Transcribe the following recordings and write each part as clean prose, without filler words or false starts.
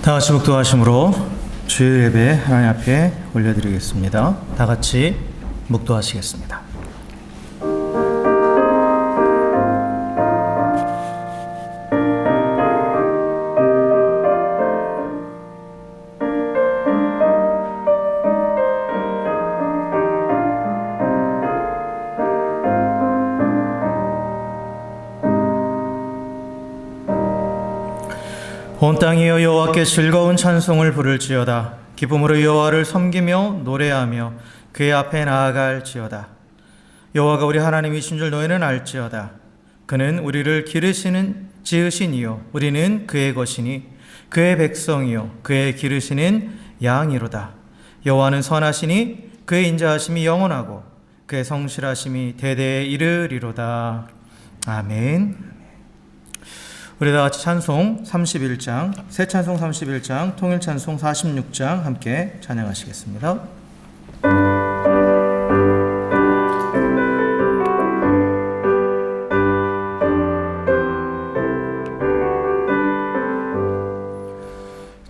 다 같이 묵도하심으로 주일 예배 하나님 앞에 올려드리겠습니다. 다 같이 묵도하시겠습니다. 온 땅이여 여호와께 즐거운 찬송을 부를지어다. 기쁨으로 여호와를 섬기며 노래하며 그의 앞에 나아갈지어다. 여호와가 우리 하나님이신 줄 너희는 알지어다. 그는 우리를 기르시는 지으신 이요 우리는 그의 것이니 그의 백성이요 그의 기르시는 양이로다. 여호와는 선하시니 그의 인자하심이 영원하고 그의 성실하심이 대대에 이르리로다. 아멘. 우리 다 같이 찬송 31장, 새 찬송 31장, 통일 찬송 46장 함께 찬양하시겠습니다.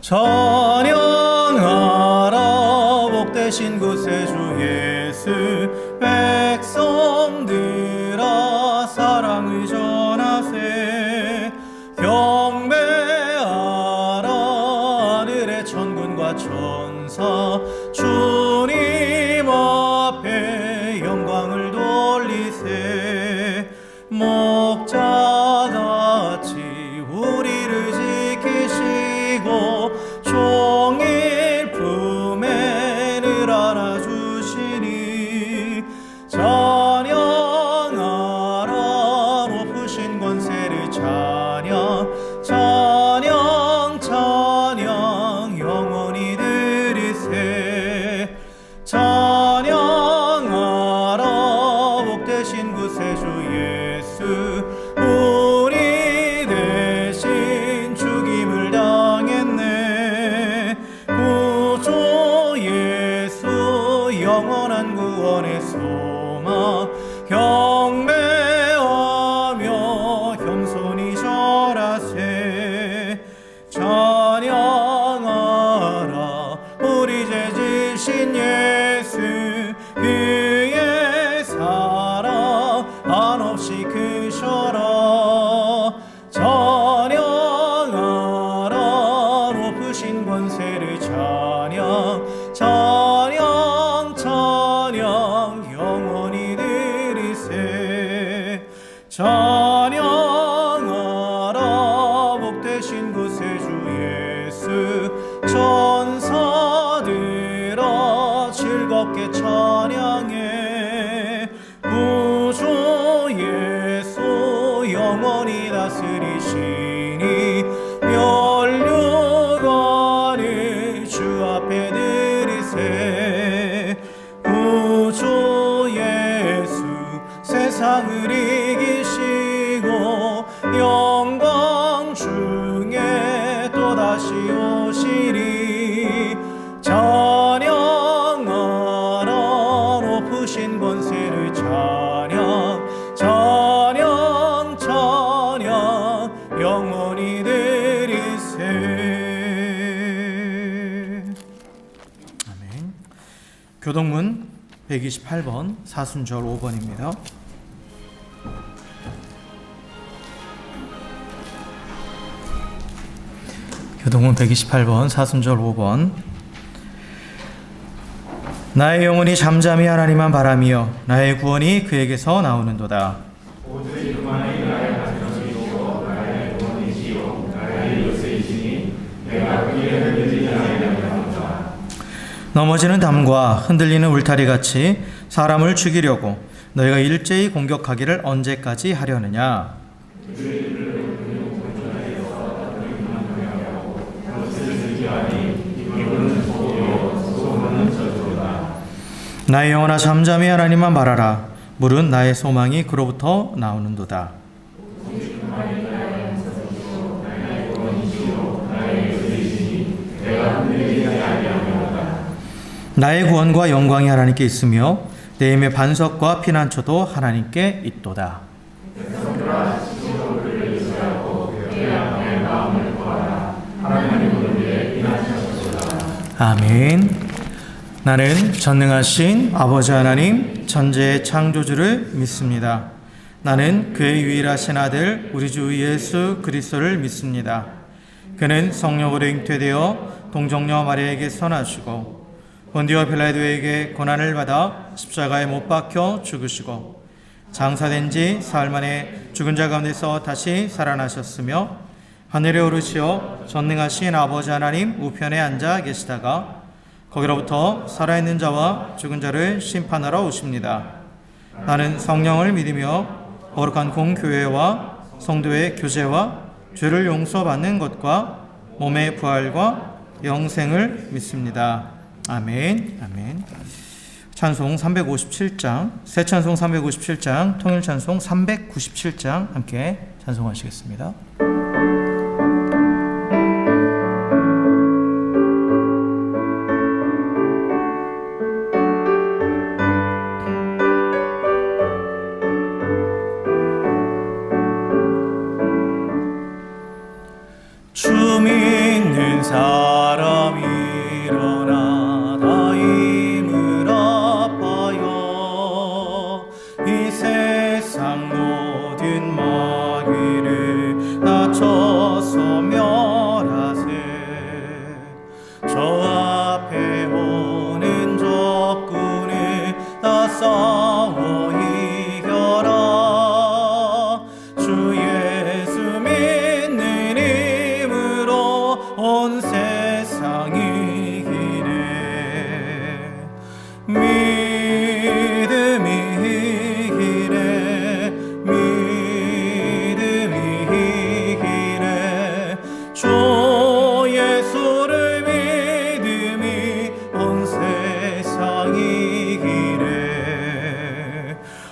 찬양하라 복되신 구세주 예수, 백성들아 사랑을 전하세. 경배하라 하늘의 천군과 천사, 주님 앞에 영광을 돌리세. 목자같이 우리를 지키시고 종일 품에 늘 안아주시니 찬양하라 높으신 권세를 찬양 찬양 영원히 들으세. 찬양하라 복되신 구세주 예수, 우리 대신 죽임을 당했네. 구주 예수 영원한 구원의 소망, 경배하며 겸손히 절하세. 찬양하라 우리 죄 지신 예수, 그의 사랑 한없이 크셔라. 찬양하라 높으신 권세를 찬양 찬양 영원히 들으세. 찬양하라 복되신 구세주 예수, 천사들아 즐겁게 찬양해. 구주 예수 영원히 다스리시니 면류관을 주 앞에 드리세. 구주 예수 세상을 이기시고 영광 중에 또다시 오시리. 찬양하라 높으신 권세를 찬양 영원히 들으세. 아멘. 교동문 128번 사순절 5번입니다. 교동문 128번 사순절 5번. 나의 영혼이 잠잠히 하나님만 바라며 나의 구원이 그에게서 나오는도다. 오직 그만이 나의 가정이시오 나의 구원이시오 나의 요새이시니 내가 그의 흔들리지 아니하리로다. 넘어지는 담과 흔들리는 울타리같이 사람을 죽이려고 너희가 일제히 공격하기를 언제까지 하려느냐. 나의 영혼아 잠잠히 하나님만 바라라. 물은 나의 소망이 그로부터 나오는도다. 나의 구원과 영광이 하나님께 있으며 내 힘의 반석과 피난처도 하나님께 있도다. 하나님의 아멘. 나는 전능하신 아버지 하나님 천지의 창조주를 믿습니다. 나는 그의 유일하신 아들 우리 주 예수 그리스도를 믿습니다. 그는 성령으로 잉태되어 동정녀 마리아에게서 나시고 본디오 빌라도에게 고난을 받아 십자가에 못 박혀 죽으시고 장사된 지 사흘 만에 죽은 자 가운데서 다시 살아나셨으며 하늘에 오르시어 전능하신 아버지 하나님 우편에 앉아 계시다가 거기로부터 살아있는 자와 죽은 자를 심판하러 오십니다. 나는 성령을 믿으며 거룩한 공교회와 성도의 교제와 죄를 용서받는 것과 몸의 부활과 영생을 믿습니다. 아멘. 아멘. 찬송 357장, 새 찬송 357장, 통일 찬송 397장 함께 찬송하시겠습니다. 주 믿는 사람 일어나 다 힘을 합하여 이 세상 모든 마귀를 낮춰서 멸하세. 저 앞에 오는 적군을 다 싸워 이겨라. 주 예수 믿는 온 세상이 이기네. 믿음이 이기네. 믿음이 이기네. 주 예수를 믿음이 온 세상이 이기네.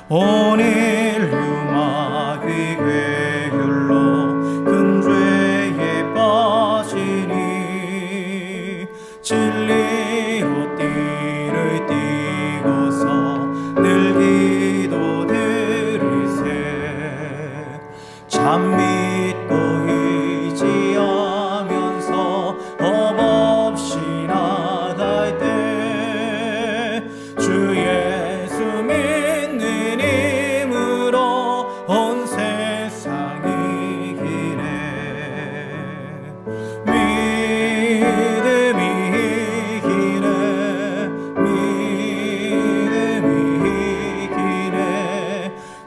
오늘 유마귀 괴결로 큰 죄에 빠지니 진리로 띠를 띠고서 늘 기도 드리세. 참 믿고 의지하면서 법 없이 나갈 때 주 예수 믿는 힘으로 온 세상이 이기네. 믿음이 이기네. 믿음이 이기네.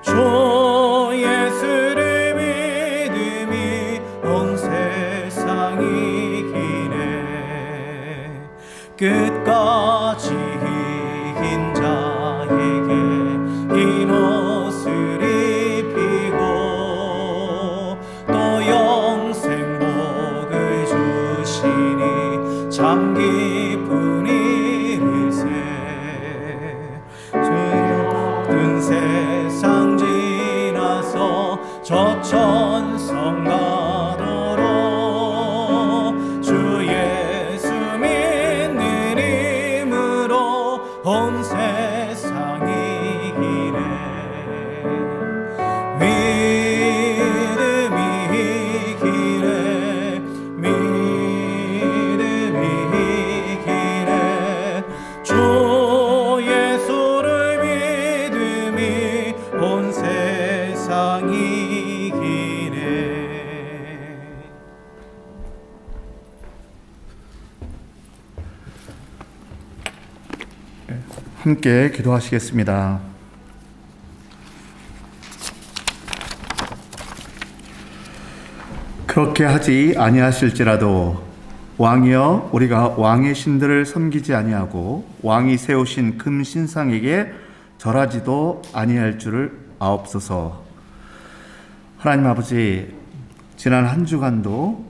주 예수를 믿음이 온 세상이 이기네. 끝까지 이긴 자에게 긴 옷을 입히고 또 영생 복을 주시니 참 기쁜 일일세. 모든 세상 지나서 저 천성 가도록 주 예수 믿는 힘으로 온 세상이 이기네. 믿음이 이기네. 믿음이 이기네. 주 예수를 믿음이 온 세상이 이기네. 함께 기도하시겠습니다. 그렇게 하지 아니하실지라도 왕이여 우리가 왕의 신들을 섬기지 아니하고 왕이 세우신 금 신상에게 절하지도 아니할 줄을 아옵소서. 하나님 아버지, 지난 한 주간도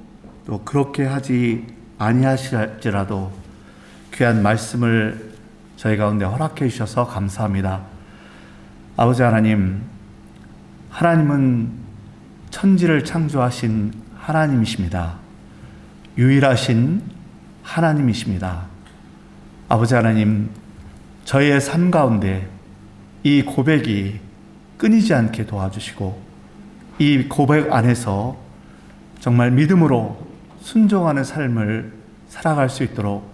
또 그렇게 하지 아니하실지라도 귀한 말씀을 저희 가운데 허락해 주셔서 감사합니다. 아버지 하나님, 하나님은 천지를 창조하신 하나님이십니다. 유일하신 하나님이십니다. 아버지 하나님, 저희의 삶 가운데 이 고백이 끊이지 않게 도와주시고 이 고백 안에서 정말 믿음으로 순종하는 삶을 살아갈 수 있도록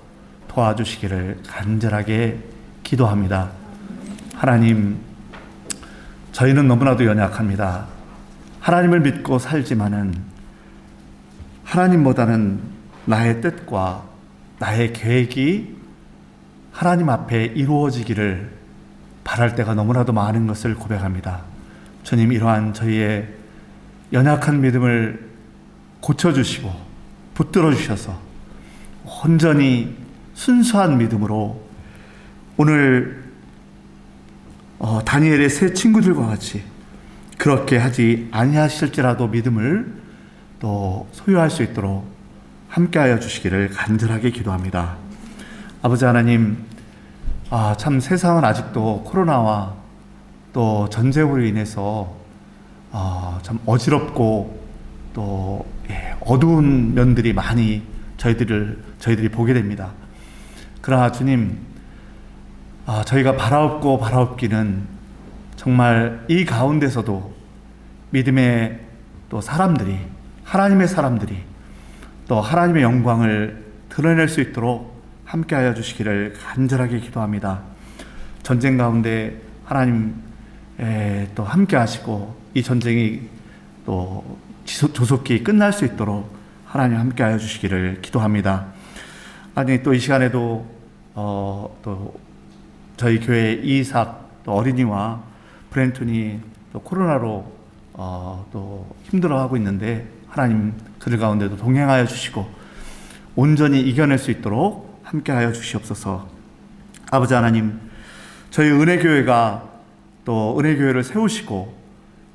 도와주시기를 간절하게 기도합니다. 하나님, 저희는 너무나도 연약합니다. 하나님을 믿고 살지만은 하나님보다는 나의 뜻과 나의 계획이 하나님 앞에 이루어지기를 바랄 때가 너무나도 많은 것을 고백합니다. 주님, 이러한 저희의 연약한 믿음을 고쳐주시고 붙들어 주셔서 온전히 순수한 믿음으로 오늘 다니엘의 세 친구들과 같이 그렇게 하지 아니하실지라도 믿음을 또 소유할 수 있도록 함께하여 주시기를 간절하게 기도합니다. 아버지 하나님, 참 세상은 아직도 코로나와 또 전쟁으로 인해서 참 어지럽고 또 어두운 면들이 많이 저희들이 보게 됩니다. 그러나 주님, 저희가 바라옵고 바라옵기는 정말 이 가운데서도 믿음의 또 사람들이, 하나님의 사람들이 또 하나님의 영광을 드러낼 수 있도록 함께하여 주시기를 간절하게 기도합니다. 전쟁 가운데 하나님 또 함께하시고 이 전쟁이 또 조속히 끝날 수 있도록 하나님 함께하여 주시기를 기도합니다. 아니, 또 이 시간에도 또 저희 교회 이삭 또 어린이와 브렌튼이 또 코로나로 또 힘들어하고 있는데 하나님 그들 가운데도 동행하여 주시고 온전히 이겨낼 수 있도록 함께하여 주시옵소서. 아버지 하나님, 저희 은혜교회가 또 은혜교회를 세우시고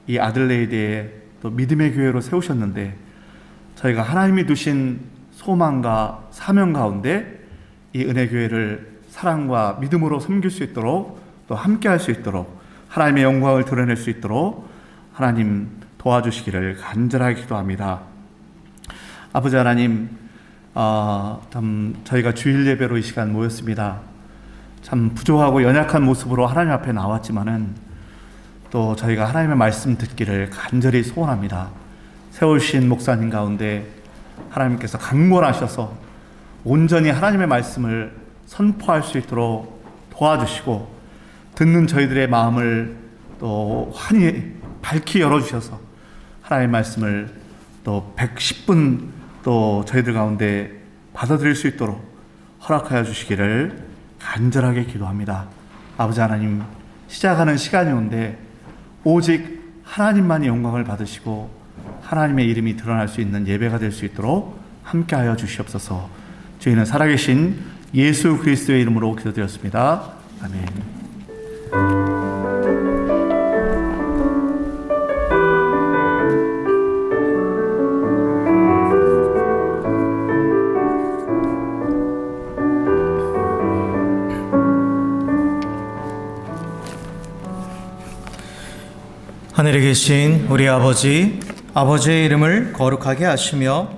이 아들레이드에 또 믿음의 교회로 세우셨는데 저희가 하나님이 두신 소망과 사명 가운데 이 은혜교회를 사랑과 믿음으로 섬길 수 있도록 또 함께할 수 있도록 하나님의 영광을 드러낼 수 있도록 하나님 도와주시기를 간절하게 기도합니다. 아버지 하나님, 참 저희가 주일 예배로 이 시간 모였습니다. 참 부족하고 연약한 모습으로 하나님 앞에 나왔지만은 또 저희가 하나님의 말씀 듣기를 간절히 소원합니다. 세우신 목사님 가운데 하나님께서 강권하셔서 온전히 하나님의 말씀을 선포할 수 있도록 도와주시고 듣는 저희들의 마음을 또 환히 밝히 열어주셔서 하나님의 말씀을 또 110분 또 저희들 가운데 받아들일 수 있도록 허락하여 주시기를 간절하게 기도합니다. 아버지 하나님, 시작하는 시간이 온데 오직 하나님만이 영광을 받으시고 하나님의 이름이 드러날 수 있는 예배가 될 수 있도록 함께하여 주시옵소서. 저희는 살아계신 예수 그리스도의 이름으로 기도드렸습니다. 아멘. 하늘에 계신 우리 아버지, 아버지의 이름을 거룩하게 하시며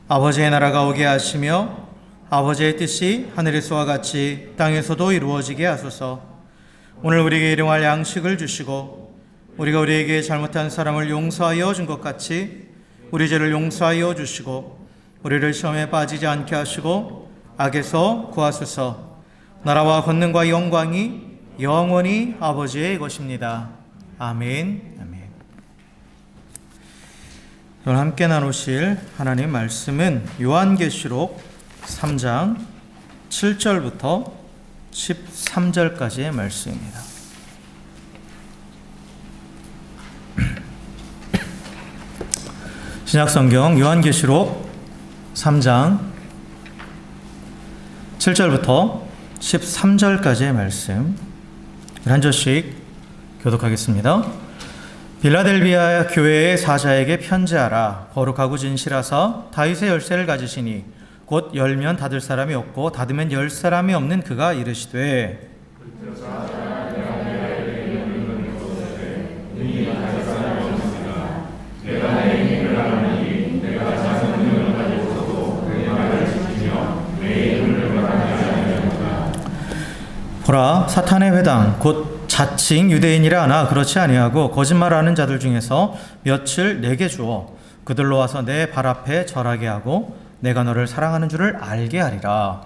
아버지의 나라가 오게 하시며 아버지의 뜻이 하늘에서와 같이 땅에서도 이루어지게 하소서. 오늘 우리에게 일용할 양식을 주시고 우리가 우리에게 잘못한 사람을 용서하여 준 것 같이 우리 죄를 용서하여 주시고 우리를 시험에 빠지지 않게 하시고 악에서 구하소서. 나라와 권능과 영광이 영원히 아버지의 것입니다. 아멘. 아멘. 오늘 함께 나누실 하나님 말씀은 요한계시록 3장 7절부터 13절까지의 말씀입니다. 신약성경 요한계시록 3장 7절부터 13절까지의 말씀 한 절씩 교독하겠습니다. 빌라델비아 교회의 사자에게 편지하라. 거룩하고 진실하사 다윗의 열쇠를 가지시니 곧 열면 닫을 사람이 없고 닫으면 열 사람이 없는 그가 이르시되 보라, 사탄의 회당 곧 자칭 유대인이라 하나 그렇지 아니하고 거짓말하는 자들 중에서 몇을 내게 주어 그들로 와서 내 발 앞에 절하게 하고 내가 너를 사랑하는 줄을 알게 하리라.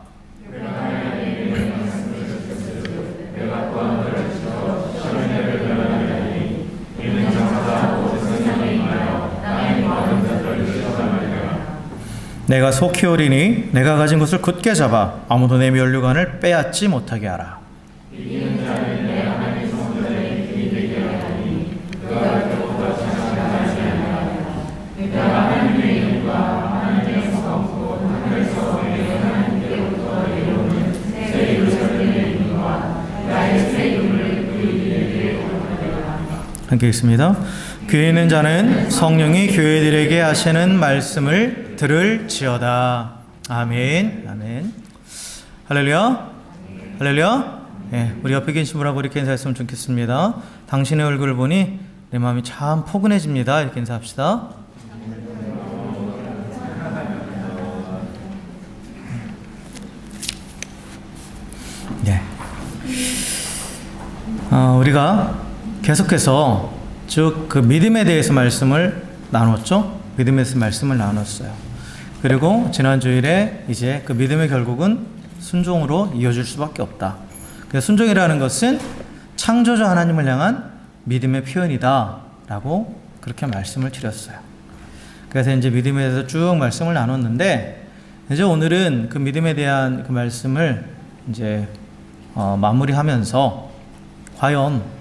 내가 속히 오리니 내가 가진 것을 굳게 잡아 아무도 내 면류관을 빼앗지 못하게 하라. 함께 읽습니다. 귀에 있는 자는 성령이 교회들에게 하시는 말씀을 들을지어다. 아멘. 아멘. 할렐루야. 할렐루야. 예, 우리 옆에 계신 분하고 이렇게 인사했으면 좋겠습니다. 당신의 얼굴을 보니 내 마음이 참 포근해집니다. 이렇게 인사합시다. 네. 우리가 계속해서 쭉 그 믿음에 대해서 말씀을 나눴죠. 믿음에 대해서 말씀을 나눴어요. 그리고 지난 주일에 이제 그 믿음의 결국은 순종으로 이어질 수밖에 없다. 그래서 순종이라는 것은 창조주 하나님을 향한 믿음의 표현이다라고 그렇게 말씀을 드렸어요. 그래서 이제 믿음에 대해서 쭉 말씀을 나눴는데 이제 오늘은 그 믿음에 대한 그 말씀을 이제 마무리하면서 과연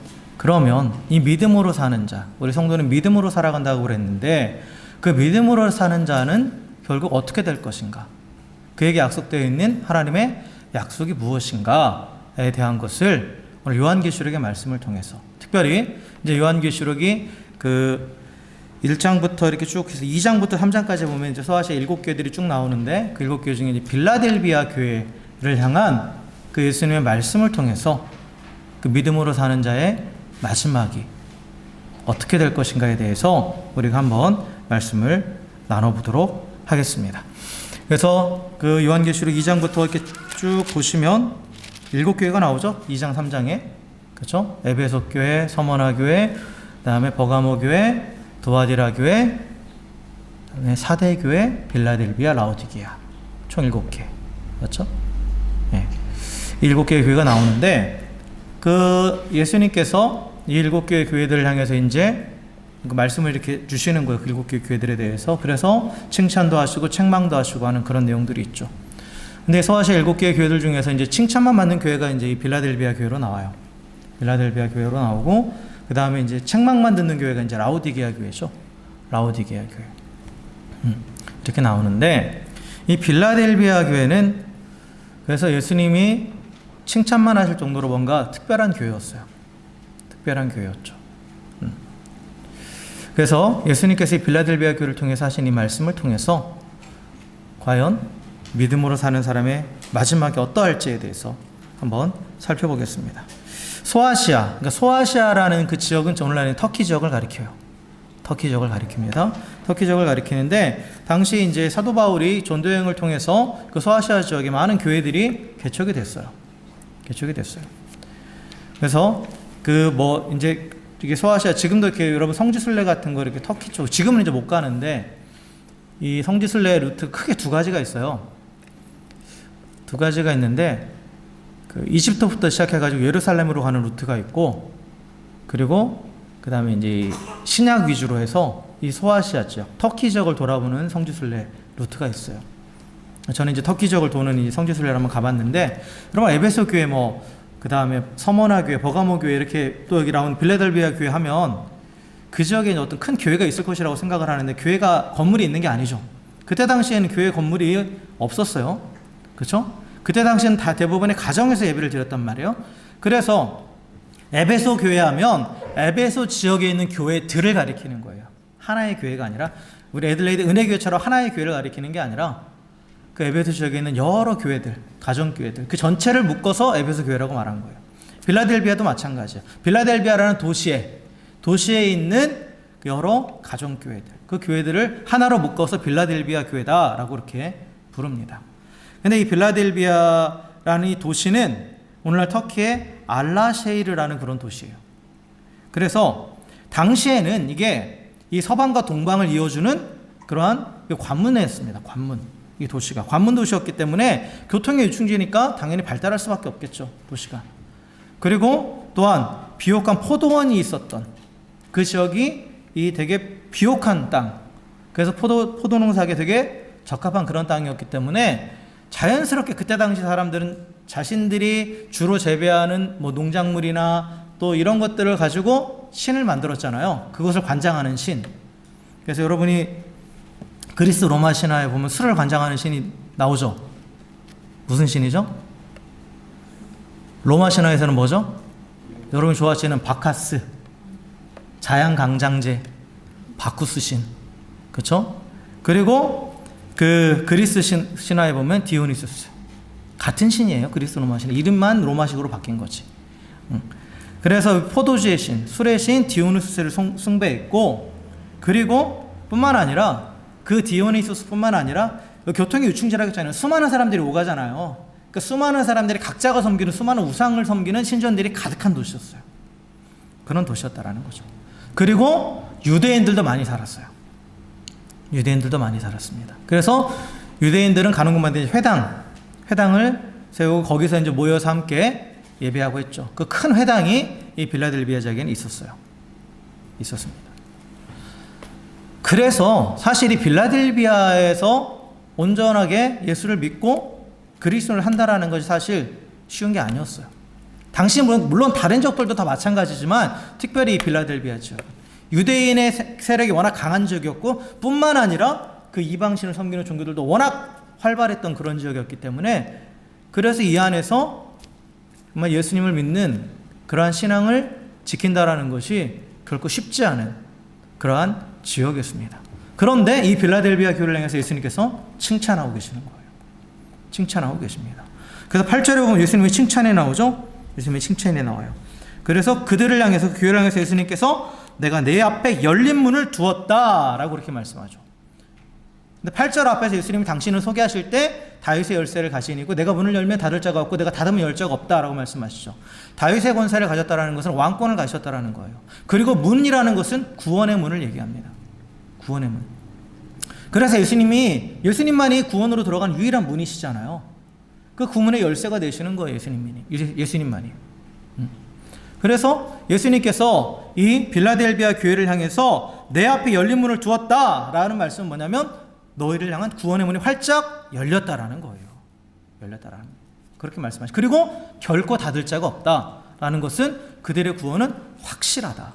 그러면 이 믿음으로 사는 자, 우리 성도는 믿음으로 살아간다고 그랬는데 그 믿음으로 사는 자는 결국 어떻게 될 것인가? 그에게 약속되어 있는 하나님의 약속이 무엇인가에 대한 것을 오늘 요한계시록의 말씀을 통해서 특별히 이제 요한계시록이 그 1장부터 이렇게 쭉 해서 2장부터 3장까지 보면 이제 소아시아 7교회들이 쭉 나오는데 그 7교회 중에 이제 빌라델비아 교회를 향한 그 예수님의 말씀을 통해서 그 믿음으로 사는 자의 마지막이 어떻게 될 것인가에 대해서 우리가 한번 말씀을 나눠보도록 하겠습니다. 그래서 그 요한계시록 2장부터 이렇게 쭉 보시면 7교회가 나오죠. 2장 3장에 그렇죠? 에베소 교회, 서머나 교회, 그다음에 버가모 교회, 도아디라 교회, 그다음에 사대 교회, 빌라델비아, 라오디게아 총 7개 그렇죠? 네. 7개의 교회가 나오는데 그 예수님께서 이 7개의 교회들을 향해서 이제 그 말씀을 이렇게 주시는 거예요. 그 7개의 교회들에 대해서. 그래서 칭찬도 하시고 책망도 하시고 하는 그런 내용들이 있죠. 근데 소아시아 7개의 교회들 중에서 이제 칭찬만 받는 교회가 이제 이 빌라델비아 교회로 나와요. 빌라델비아 교회로 나오고 그 다음에 이제 책망만 듣는 교회가 이제 라오디게아 교회죠. 라오디게아 교회. 이렇게 나오는데 이 빌라델비아 교회는 그래서 예수님이 칭찬만 하실 정도로 뭔가 특별한 교회였어요. 특별한 교회였죠. 그래서 예수님께서 이 빌라델비아 교회를 통해서 하신 이 말씀을 통해서 과연 믿음으로 사는 사람의 마지막이 어떠할지에 대해서 한번 살펴보겠습니다. 소아시아, 그러니까 소아시아라는 그 지역은 오늘날의 터키 지역을 가리켜요. 터키 지역을 가리킵니다. 터키 지역을 가리키는데 당시 이제 사도 바울이 전도 여행을 통해서 그 소아시아 지역에 많은 교회들이 개척이 됐어요. 개척이 됐어요. 그래서 그 뭐 이제 이게 소아시아 지금도 이렇게 여러분 성지순례 같은 거 이렇게 터키 쪽 지금은 이제 못 가는데 이 성지순례 루트 크게 두 가지가 있어요. 두 가지가 있는데 그 이집트부터 시작해가지고 예루살렘으로 가는 루트가 있고 그리고 그 다음에 이제 신약 위주로 해서 이 소아시아 지역 터키 지역을 돌아보는 성지순례 루트가 있어요. 저는 이제 터키 지역을 도는 이 성지순례를 한번 가봤는데 여러분 에베소 교회 뭐 그 다음에 서머나 교회, 버가모 교회 이렇게 또 여기 나온 빌라델비아 교회 하면 그 지역에 어떤 큰 교회가 있을 것이라고 생각을 하는데 교회가 건물이 있는 게 아니죠. 그때 당시에는 교회 건물이 없었어요. 그렇죠? 그때 당시에는 다 대부분의 가정에서 예배를 드렸단 말이에요. 그래서 에베소 교회 하면 에베소 지역에 있는 교회들을 가리키는 거예요. 하나의 교회가 아니라 우리 애들레이드 은혜교회처럼 하나의 교회를 가리키는 게 아니라 그 에베소 지역에 있는 여러 교회들, 가정교회들 그 전체를 묶어서 에베소 교회라고 말한 거예요. 빌라델비아도 마찬가지예요. 빌라델비아라는 도시에 있는 여러 가정교회들 그 교회들을 하나로 묶어서 빌라델비아 교회다라고 이렇게 부릅니다. 근데 이 빌라델비아라는 이 도시는 오늘날 터키의 알라셰이르라는 그런 도시예요. 그래서 당시에는 이게 이 서방과 동방을 이어주는 그러한 관문이었습니다. 관문. 이 도시가 관문 도시였기 때문에 교통의 유충지니까 당연히 발달할 수밖에 없겠죠. 도시가. 그리고 또한 비옥한 포도원이 있었던 그 지역이 이 되게 비옥한 땅. 그래서 포도 농사하기 되게 적합한 그런 땅이었기 때문에 자연스럽게 그때 당시 사람들은 자신들이 주로 재배하는 뭐 농작물이나 또 이런 것들을 가지고 신을 만들었잖아요. 그것을 관장하는 신. 그래서 여러분이 그리스 로마 신화에 보면 술을 관장하는 신이 나오죠. 무슨 신이죠? 로마 신화에서는 뭐죠? 여러분이 좋아하시는 바카스, 자양강장제, 바쿠스 신, 그렇죠? 그리고 그 그리스 신화에 보면 디오니소스, 같은 신이에요. 그리스 로마 신, 이름만 로마식으로 바뀐 거지. 그래서 포도주의 신, 술의 신 디오니소스를 숭배했고, 그리고 뿐만 아니라 그 디오니소스뿐만 아니라 교통의 유충지라고 했잖아요. 수많은 사람들이 오가잖아요. 그 수많은 사람들이 각자가 섬기는 수많은 우상을 섬기는 신전들이 가득한 도시였어요. 그런 도시였다라는 거죠. 그리고 유대인들도 많이 살았어요. 유대인들도 많이 살았습니다. 그래서 유대인들은 가는 곳마다 회당을 세우고 거기서 이제 모여서 함께 예배하고 했죠. 그 큰 회당이 이 빌라델비아 지역에는 있었습니다. 그래서 사실 이 빌라델비아에서 온전하게 예수를 믿고 그리스도를 한다라는 것이 사실 쉬운 게 아니었어요. 당시 물론 다른 지역들도 다 마찬가지지만 특별히 이 빌라델비아 지역, 유대인의 세력이 워낙 강한 지역이었고 뿐만 아니라 그 이방신을 섬기는 종교들도 워낙 활발했던 그런 지역이었기 때문에, 그래서 이 안에서 정말 예수님을 믿는 그러한 신앙을 지킨다라는 것이 결코 쉽지 않은 그러한 지역이었습니다. 그런데 이 빌라델비아 교회를 향해서 예수님께서 칭찬하고 계시는 거예요. 칭찬하고 계십니다. 그래서 8절에 보면 예수님의 칭찬이 나오죠. 예수님의 칭찬이 나와요. 그래서 그들을 향해서, 교회를 향해서 예수님께서 내가 내 앞에 열린 문을 두었다라고 그렇게 말씀하죠. 근데 8절 앞에서 예수님이 당신을 소개하실 때 다윗의 열쇠를 가지니고 내가 문을 열면 닫을 자가 없고 내가 닫으면 열 자가 없다라고 말씀하시죠. 다윗의 권세를 가졌다라는 것은 왕권을 가지셨다라는 거예요. 그리고 문이라는 것은 구원의 문을 얘기합니다. 구원의 문. 그래서 예수님만이 구원으로 들어간 유일한 문이시잖아요. 그 구문의 열쇠가 되시는 거예요. 예수님만이. 그래서 예수님께서 이 빌라델비아 교회를 향해서 내 앞에 열린 문을 두었다라는 말씀은 뭐냐면 너희를 향한 구원의 문이 활짝 열렸다라는 거예요. 열렸다라는, 그렇게 말씀하시죠. 그리고 결코 닫을 자가 없다라는 것은 그들의 구원은 확실하다.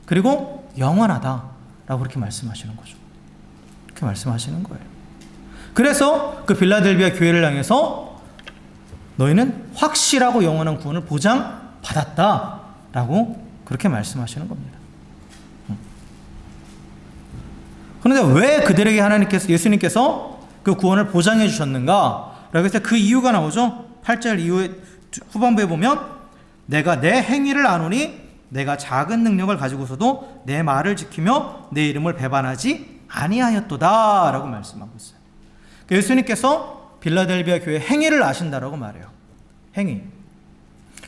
그리고 영원하다라고 그렇게 말씀하시는 거죠. 그렇게 말씀하시는 거예요. 그래서 그 빌라델비아 교회를 향해서 너희는 확실하고 영원한 구원을 보장받았다라고 그렇게 말씀하시는 겁니다. 그런데 왜 그들에게 예수님께서 그 구원을 보장해 주셨는가? 라고 해서 그 이유가 나오죠. 8절 이후에 후반부에 보면 내가 내 행위를 아노니 내가 작은 능력을 가지고서도 내 말을 지키며 내 이름을 배반하지 아니하였도다 라고 말씀하고 있어요. 예수님께서 빌라델비아 교회의 행위를 아신다라고 말해요. 행위.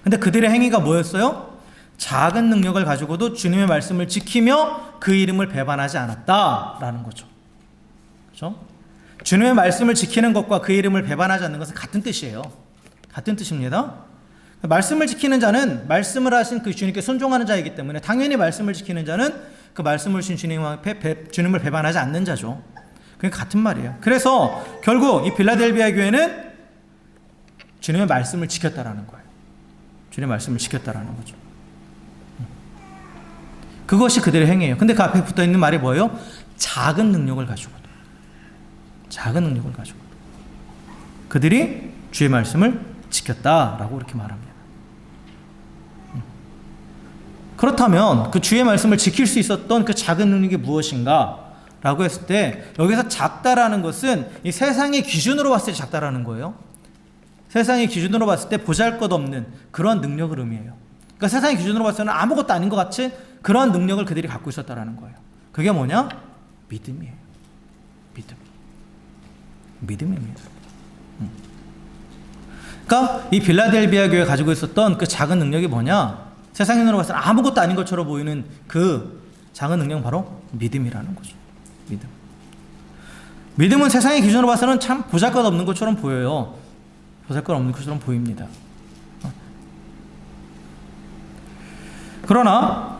근데 그들의 행위가 뭐였어요? 작은 능력을 가지고도 주님의 말씀을 지키며 그 이름을 배반하지 않았다라는 거죠. 그렇죠? 주님의 말씀을 지키는 것과 그 이름을 배반하지 않는 것은 같은 뜻이에요. 같은 뜻입니다. 말씀을 지키는 자는 말씀을 하신 그 주님께 순종하는 자이기 때문에 당연히 말씀을 지키는 자는 그 말씀을 주신 주님을 배반하지 않는 자죠. 그게 같은 말이에요. 그래서 결국 이 빌라델비아 교회는 주님의 말씀을 지켰다라는 거예요. 주님의 말씀을 지켰다라는 거죠. 그것이 그들의 행위예요. 근데 그 앞에 붙어 있는 말이 뭐예요? 작은 능력을 가지고도. 작은 능력을 가지고도. 그들이 주의 말씀을 지켰다라고 그렇게 말합니다. 그렇다면 그 주의 말씀을 지킬 수 있었던 그 작은 능력이 무엇인가? 라고 했을 때 여기서 작다라는 것은 이 세상의 기준으로 봤을 때 작다라는 거예요. 세상의 기준으로 봤을 때 보잘것없는 그런 능력을 의미해요. 그러니까 세상의 기준으로 봤을 때는 아무것도 아닌 것 같이 그런 능력을 그들이 갖고 있었다라는 거예요. 그게 뭐냐? 믿음이에요. 믿음입니다. 그러니까 이 빌라델비아 교회가 가지고 있었던 그 작은 능력이 뭐냐? 세상의 눈으로 봤을 때 아무것도 아닌 것처럼 보이는 그 작은 능력은 바로 믿음이라는 거죠. 믿음은 세상의 기준으로 봐서는 참 보잘것없는 것처럼 보여요. 보잘것없는 것처럼 보입니다. 그러나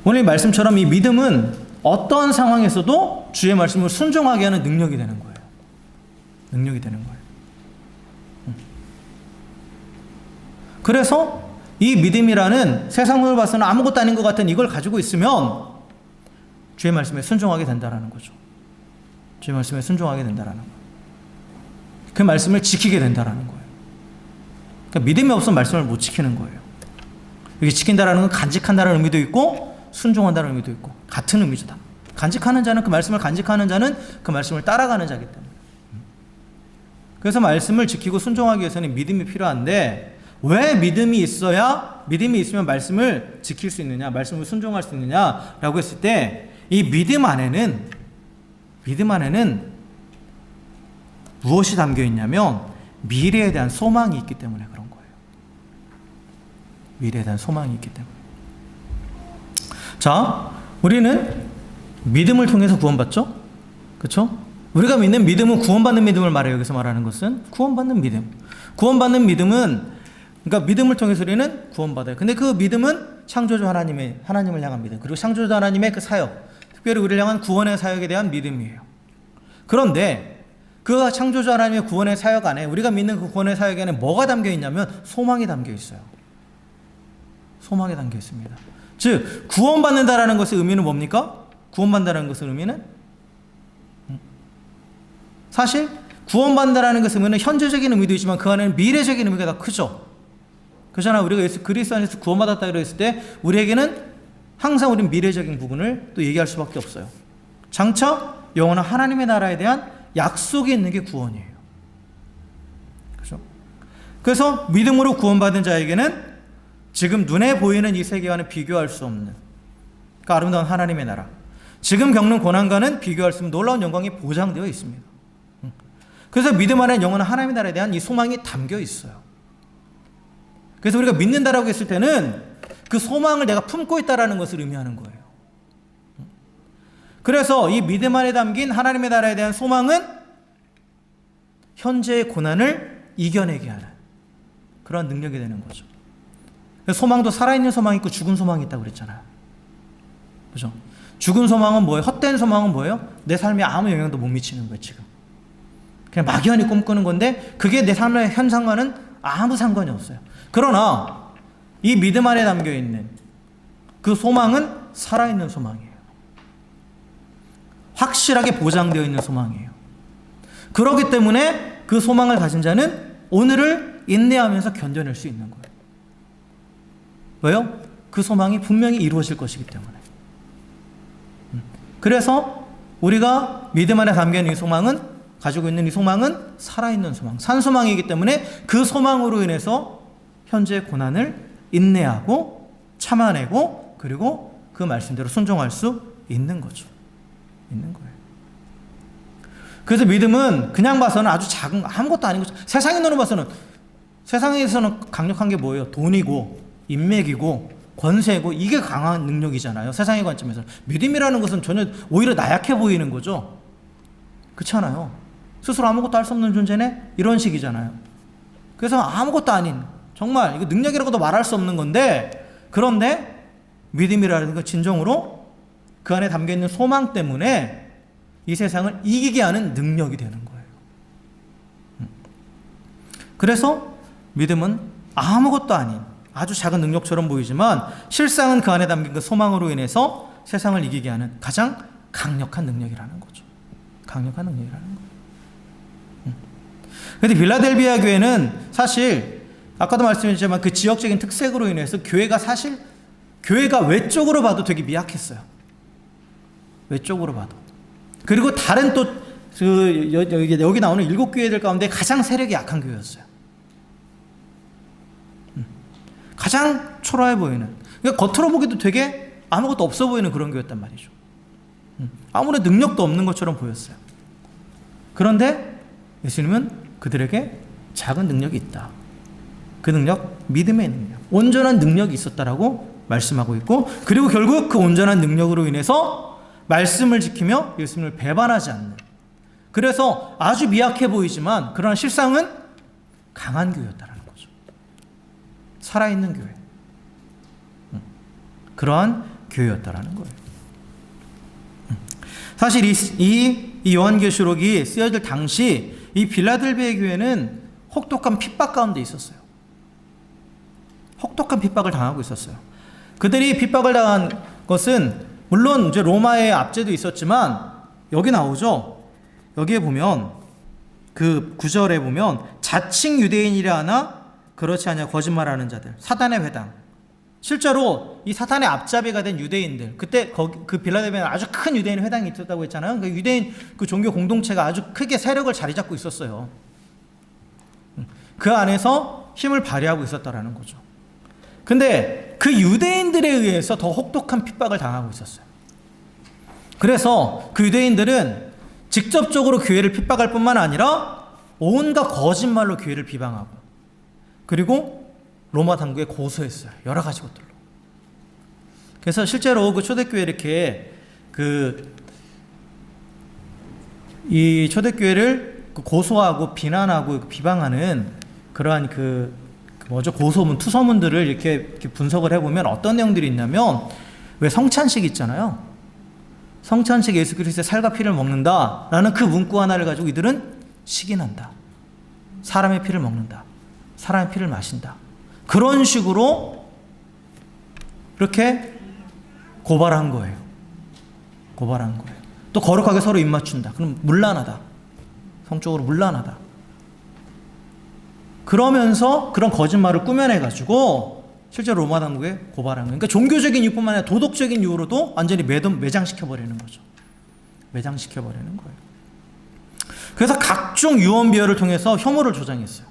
오늘 말씀처럼 이 믿음은 어떤 상황에서도 주의 말씀을 순종하게 하는 능력이 되는 거예요. 능력이 되는 거예요. 그래서 이 믿음이라는 세상으로 봐서는 아무것도 아닌 것 같은 이걸 가지고 있으면 주의 말씀에 순종하게 된다라는 거죠. 주의 말씀에 순종하게 된다라는 거예요. 그 말씀을 지키게 된다라는 거예요. 그러니까 믿음이 없으면 말씀을 못 지키는 거예요. 이게 지킨다라는 건 간직한다는 의미도 있고 순종한다는 의미도 있고 같은 의미죠. 다. 간직하는 자는 그 말씀을 간직하는 자는 그 말씀을 따라가는 자이기 때문에. 그래서 말씀을 지키고 순종하기 위해서는 믿음이 필요한데 왜 믿음이 있으면 말씀을 지킬 수 있느냐, 말씀을 순종할 수 있느냐라고 했을 때 이 믿음 안에는 무엇이 담겨 있냐면 미래에 대한 소망이 있기 때문에 그런 거예요. 미래에 대한 소망이 있기 때문에. 자, 우리는 믿음을 통해서 구원받죠? 그렇죠? 우리가 믿는 믿음은 구원받는 믿음을 말해요. 여기서 말하는 것은 구원받는 믿음. 구원받는 믿음은 그러니까 믿음을 통해서 우리는 구원받아요. 근데 그 믿음은 창조주 하나님을 향한 믿음, 그리고 창조주 하나님의 그 사역, 특별히 우리를 향한 구원의 사역에 대한 믿음이에요. 그런데 그 창조주 하나님의 구원의 사역 안에 우리가 믿는 그 구원의 사역 안에 뭐가 담겨 있냐면 소망이 담겨 있어요. 소망이 담겨 있습니다. 즉 구원받는다라는 것의 의미는 뭡니까? 구원받는다라는 것의 의미는 사실 구원받는다라는 것의 의미는 현재적인 의미도 있지만 그 안에는 미래적인 의미가 더 크죠. 그렇잖아. 우리가 그리스도 안에서 구원받았다 그랬을 때 우리에게는 항상 우리는 미래적인 부분을 또 얘기할 수밖에 없어요. 장차 영원한 하나님의 나라에 대한 약속이 있는 게 구원이에요. 그렇죠? 그래서 믿음으로 구원받은 자에게는 지금 눈에 보이는 이 세계와는 비교할 수 없는 그 아름다운 하나님의 나라, 지금 겪는 고난과는 비교할 수 없는 놀라운 영광이 보장되어 있습니다. 그래서 믿음 안에 영원한 하나님의 나라에 대한 이 소망이 담겨 있어요. 그래서 우리가 믿는다라고 했을 때는 그 소망을 내가 품고 있다라는 것을 의미하는 거예요. 그래서 이 믿음 안에 담긴 하나님의 나라에 대한 소망은 현재의 고난을 이겨내게 하는 그런 능력이 되는 거죠. 소망도 살아있는 소망이 있고 죽은 소망이 있다고 그랬잖아요. 그죠? 죽은 소망은 뭐예요? 헛된 소망은 뭐예요? 내 삶에 아무 영향도 못 미치는 거예요, 지금. 그냥 막연히 꿈꾸는 건데 그게 내 삶의 현상과는 아무 상관이 없어요. 그러나 이 믿음 안에 담겨 있는 그 소망은 살아있는 소망이에요. 확실하게 보장되어 있는 소망이에요. 그렇기 때문에 그 소망을 가진 자는 오늘을 인내하면서 견뎌낼 수 있는 거예요. 왜요? 그 소망이 분명히 이루어질 것이기 때문에. 그래서 우리가 믿음 안에 담겨있는 이 소망은, 가지고 있는 이 소망은 살아있는 소망, 산 소망이기 때문에 그 소망으로 인해서 현재의 고난을 인내하고 참아내고 그리고 그 말씀대로 순종할 수 있는 거죠. 있는 거예요. 그래서 믿음은 그냥 봐서는 아주 작은, 아무것도 아닌 거죠. 세상의 눈으로 봐서는, 세상에서는 강력한 게 뭐예요? 돈이고 인맥이고 권세고 이게 강한 능력이잖아요. 세상의 관점에서. 믿음이라는 것은 전혀 오히려 나약해 보이는 거죠. 그렇지 않아요? 스스로 아무것도 할 수 없는 존재네? 이런 식이잖아요. 그래서 아무것도 아닌, 정말 이거 능력이라고도 말할 수 없는 건데, 그런데 믿음이라는 건 진정으로 그 안에 담겨있는 소망 때문에 이 세상을 이기게 하는 능력이 되는 거예요. 그래서 믿음은 아무것도 아닌 아주 작은 능력처럼 보이지만 실상은 그 안에 담긴 그 소망으로 인해서 세상을 이기게 하는 가장 강력한 능력이라는 거죠. 강력한 능력이라는 거예요. 그런데 빌라델비아 교회는 사실 아까도 말씀드렸지만 그 지역적인 특색으로 인해서 교회가 외적으로 봐도 되게 미약했어요. 외적으로 봐도. 그리고 다른 또 여기 나오는 7교회들 가운데 가장 세력이 약한 교회였어요. 가장 초라해 보이는, 그러니까 겉으로 보기도 되게 아무것도 없어 보이는 그런 교회였단 말이죠. 아무런 능력도 없는 것처럼 보였어요. 그런데 예수님은 그들에게 작은 능력이 있다. 그 능력, 믿음의 능력, 온전한 능력이 있었다라고 말씀하고 있고, 그리고 결국 그 온전한 능력으로 인해서 말씀을 지키며 예수님을 배반하지 않는, 그래서 아주 미약해 보이지만 그러나 실상은 강한 교회였다라는 거죠. 살아있는 교회. 그러한 교회였다라는 거예요. 사실 이 요한계시록이 쓰여질 당시 이 빌라델비아 교회는 혹독한 핍박 가운데 있었어요. 혹독한 핍박을 당하고 있었어요. 그들이 핍박을 당한 것은 물론 이제 로마의 압제도 있었지만 여기 나오죠. 여기에 보면 그 9절에 보면 자칭 유대인이라 하나 그렇지 않냐 거짓말하는 자들, 사단의 회당. 실제로 이 사탄의 앞잡이가 된 유대인들, 그때 그 빌라델비아에 아주 큰 유대인 회당이 있었다고 했잖아요. 그 유대인 그 종교 공동체가 아주 크게 세력을 자리 잡고 있었어요. 그 안에서 힘을 발휘하고 있었다라는 거죠. 근데 그 유대인들에 의해서 더 혹독한 핍박을 당하고 있었어요. 그래서 그 유대인들은 직접적으로 교회를 핍박할 뿐만 아니라 온갖 거짓말로 교회를 비방하고, 그리고 로마 당국에 고소했어요. 여러 가지 것들로. 그래서 실제로 그 초대교회 이렇게 이 초대교회를 고소하고 비난하고 비방하는 그러한 고소문, 투서문들을 이렇게 분석을 해보면 어떤 내용들이 있냐면, 왜 성찬식 있잖아요. 성찬식 예수 그리스도의 살과 피를 먹는다라는 그 문구 하나를 가지고 이들은 시기난다. 사람의 피를 먹는다. 사람의 피를 마신다. 그런 식으로 이렇게 고발한 거예요. 고발한 거예요. 또 거룩하게 서로 입맞춘다. 그럼 문란하다. 성적으로 문란하다. 그러면서 그런 거짓말을 꾸며내가지고 실제로 로마 당국에 고발한 거예요. 그러니까 종교적인 이유뿐만 아니라 도덕적인 이유로도 완전히 매장시켜버리는 거죠. 매장시켜버리는 거예요. 그래서 각종 유언비어를 통해서 혐오를 조장했어요.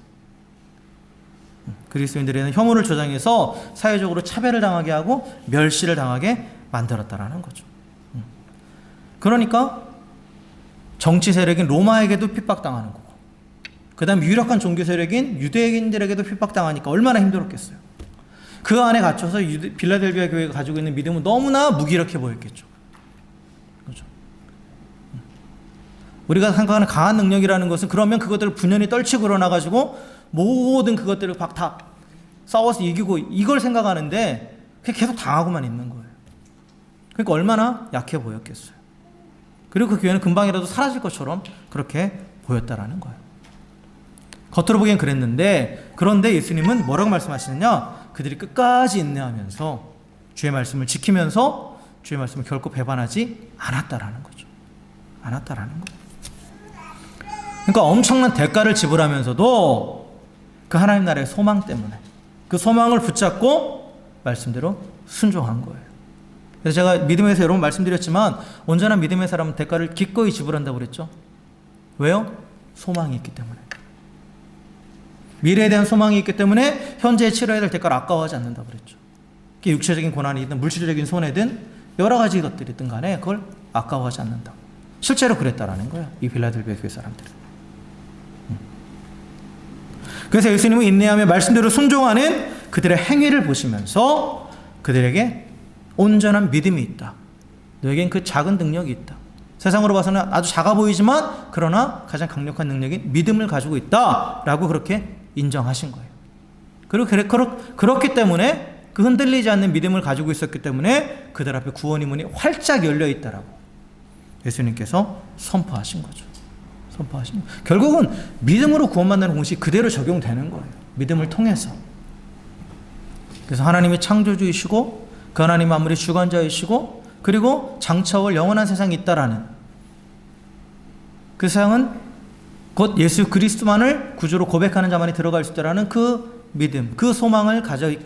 그리스도인들에는 혐오를 조장해서 사회적으로 차별을 당하게 하고 멸시를 당하게 만들었다라는 거죠. 그러니까 정치 세력인 로마에게도 핍박당하는 거고, 그 다음 유력한 종교 세력인 유대인들에게도 핍박당하니까 얼마나 힘들었겠어요. 그 안에 갇혀서 빌라델비아 교회가 가지고 있는 믿음은 너무나 무기력해 보였겠죠. 그렇죠? 우리가 생각하는 강한 능력이라는 것은 그러면 그것들을 분연히 떨치고 일어나가지고 모든 그것들을 막 다 싸워서 이기고 이걸 생각하는데 그게 계속 당하고만 있는 거예요. 그러니까 얼마나 약해 보였겠어요. 그리고 그 교회는 금방이라도 사라질 것처럼 그렇게 보였다라는 거예요. 겉으로 보기엔 그랬는데, 그런데 예수님은 뭐라고 말씀하시느냐? 그들이 끝까지 인내하면서 주의 말씀을 지키면서 주의 말씀을 결코 배반하지 않았다라는 거죠. 않았다라는 거예요. 그러니까 엄청난 대가를 지불하면서도 그 하나님 나라의 소망 때문에 그 소망을 붙잡고 말씀대로 순종한 거예요. 그래서 제가 믿음에서 여러 번 말씀드렸지만 온전한 믿음의 사람은 대가를 기꺼이 지불한다고 그랬죠. 왜요? 소망이 있기 때문에. 미래에 대한 소망이 있기 때문에 현재에 치러야 될 대가를 아까워하지 않는다고 그랬죠. 그게 육체적인 고난이든 물질적인 손해든 여러 가지 것들이든 간에 그걸 아까워하지 않는다고. 실제로 그랬다라는 거예요. 이 빌라델비아 교회 사람들은. 그래서 예수님은 인내하며 말씀대로 순종하는 그들의 행위를 보시면서 그들에게 온전한 믿음이 있다. 너에겐 그 작은 능력이 있다. 세상으로 봐서는 아주 작아 보이지만 그러나 가장 강력한 능력인 믿음을 가지고 있다라고 그렇게 인정하신 거예요. 그리고 그렇기 때문에 그 흔들리지 않는 믿음을 가지고 있었기 때문에 그들 앞에 구원의 문이 활짝 열려 있다라고 예수님께서 선포하신 거죠. 선포하신 거예요. 결국은 믿음으로 구원받는 공식이 그대로 적용되는 거예요. 믿음을 통해서. 그래서 하나님이 창조주이시고 그 하나님 만물의 주관자이시고 그리고 장차올 영원한 세상이 있다라는 그 세상은 곧 예수 그리스도만을 구주로 고백하는 자만이 들어갈 수 있다라는 그 믿음, 그 소망을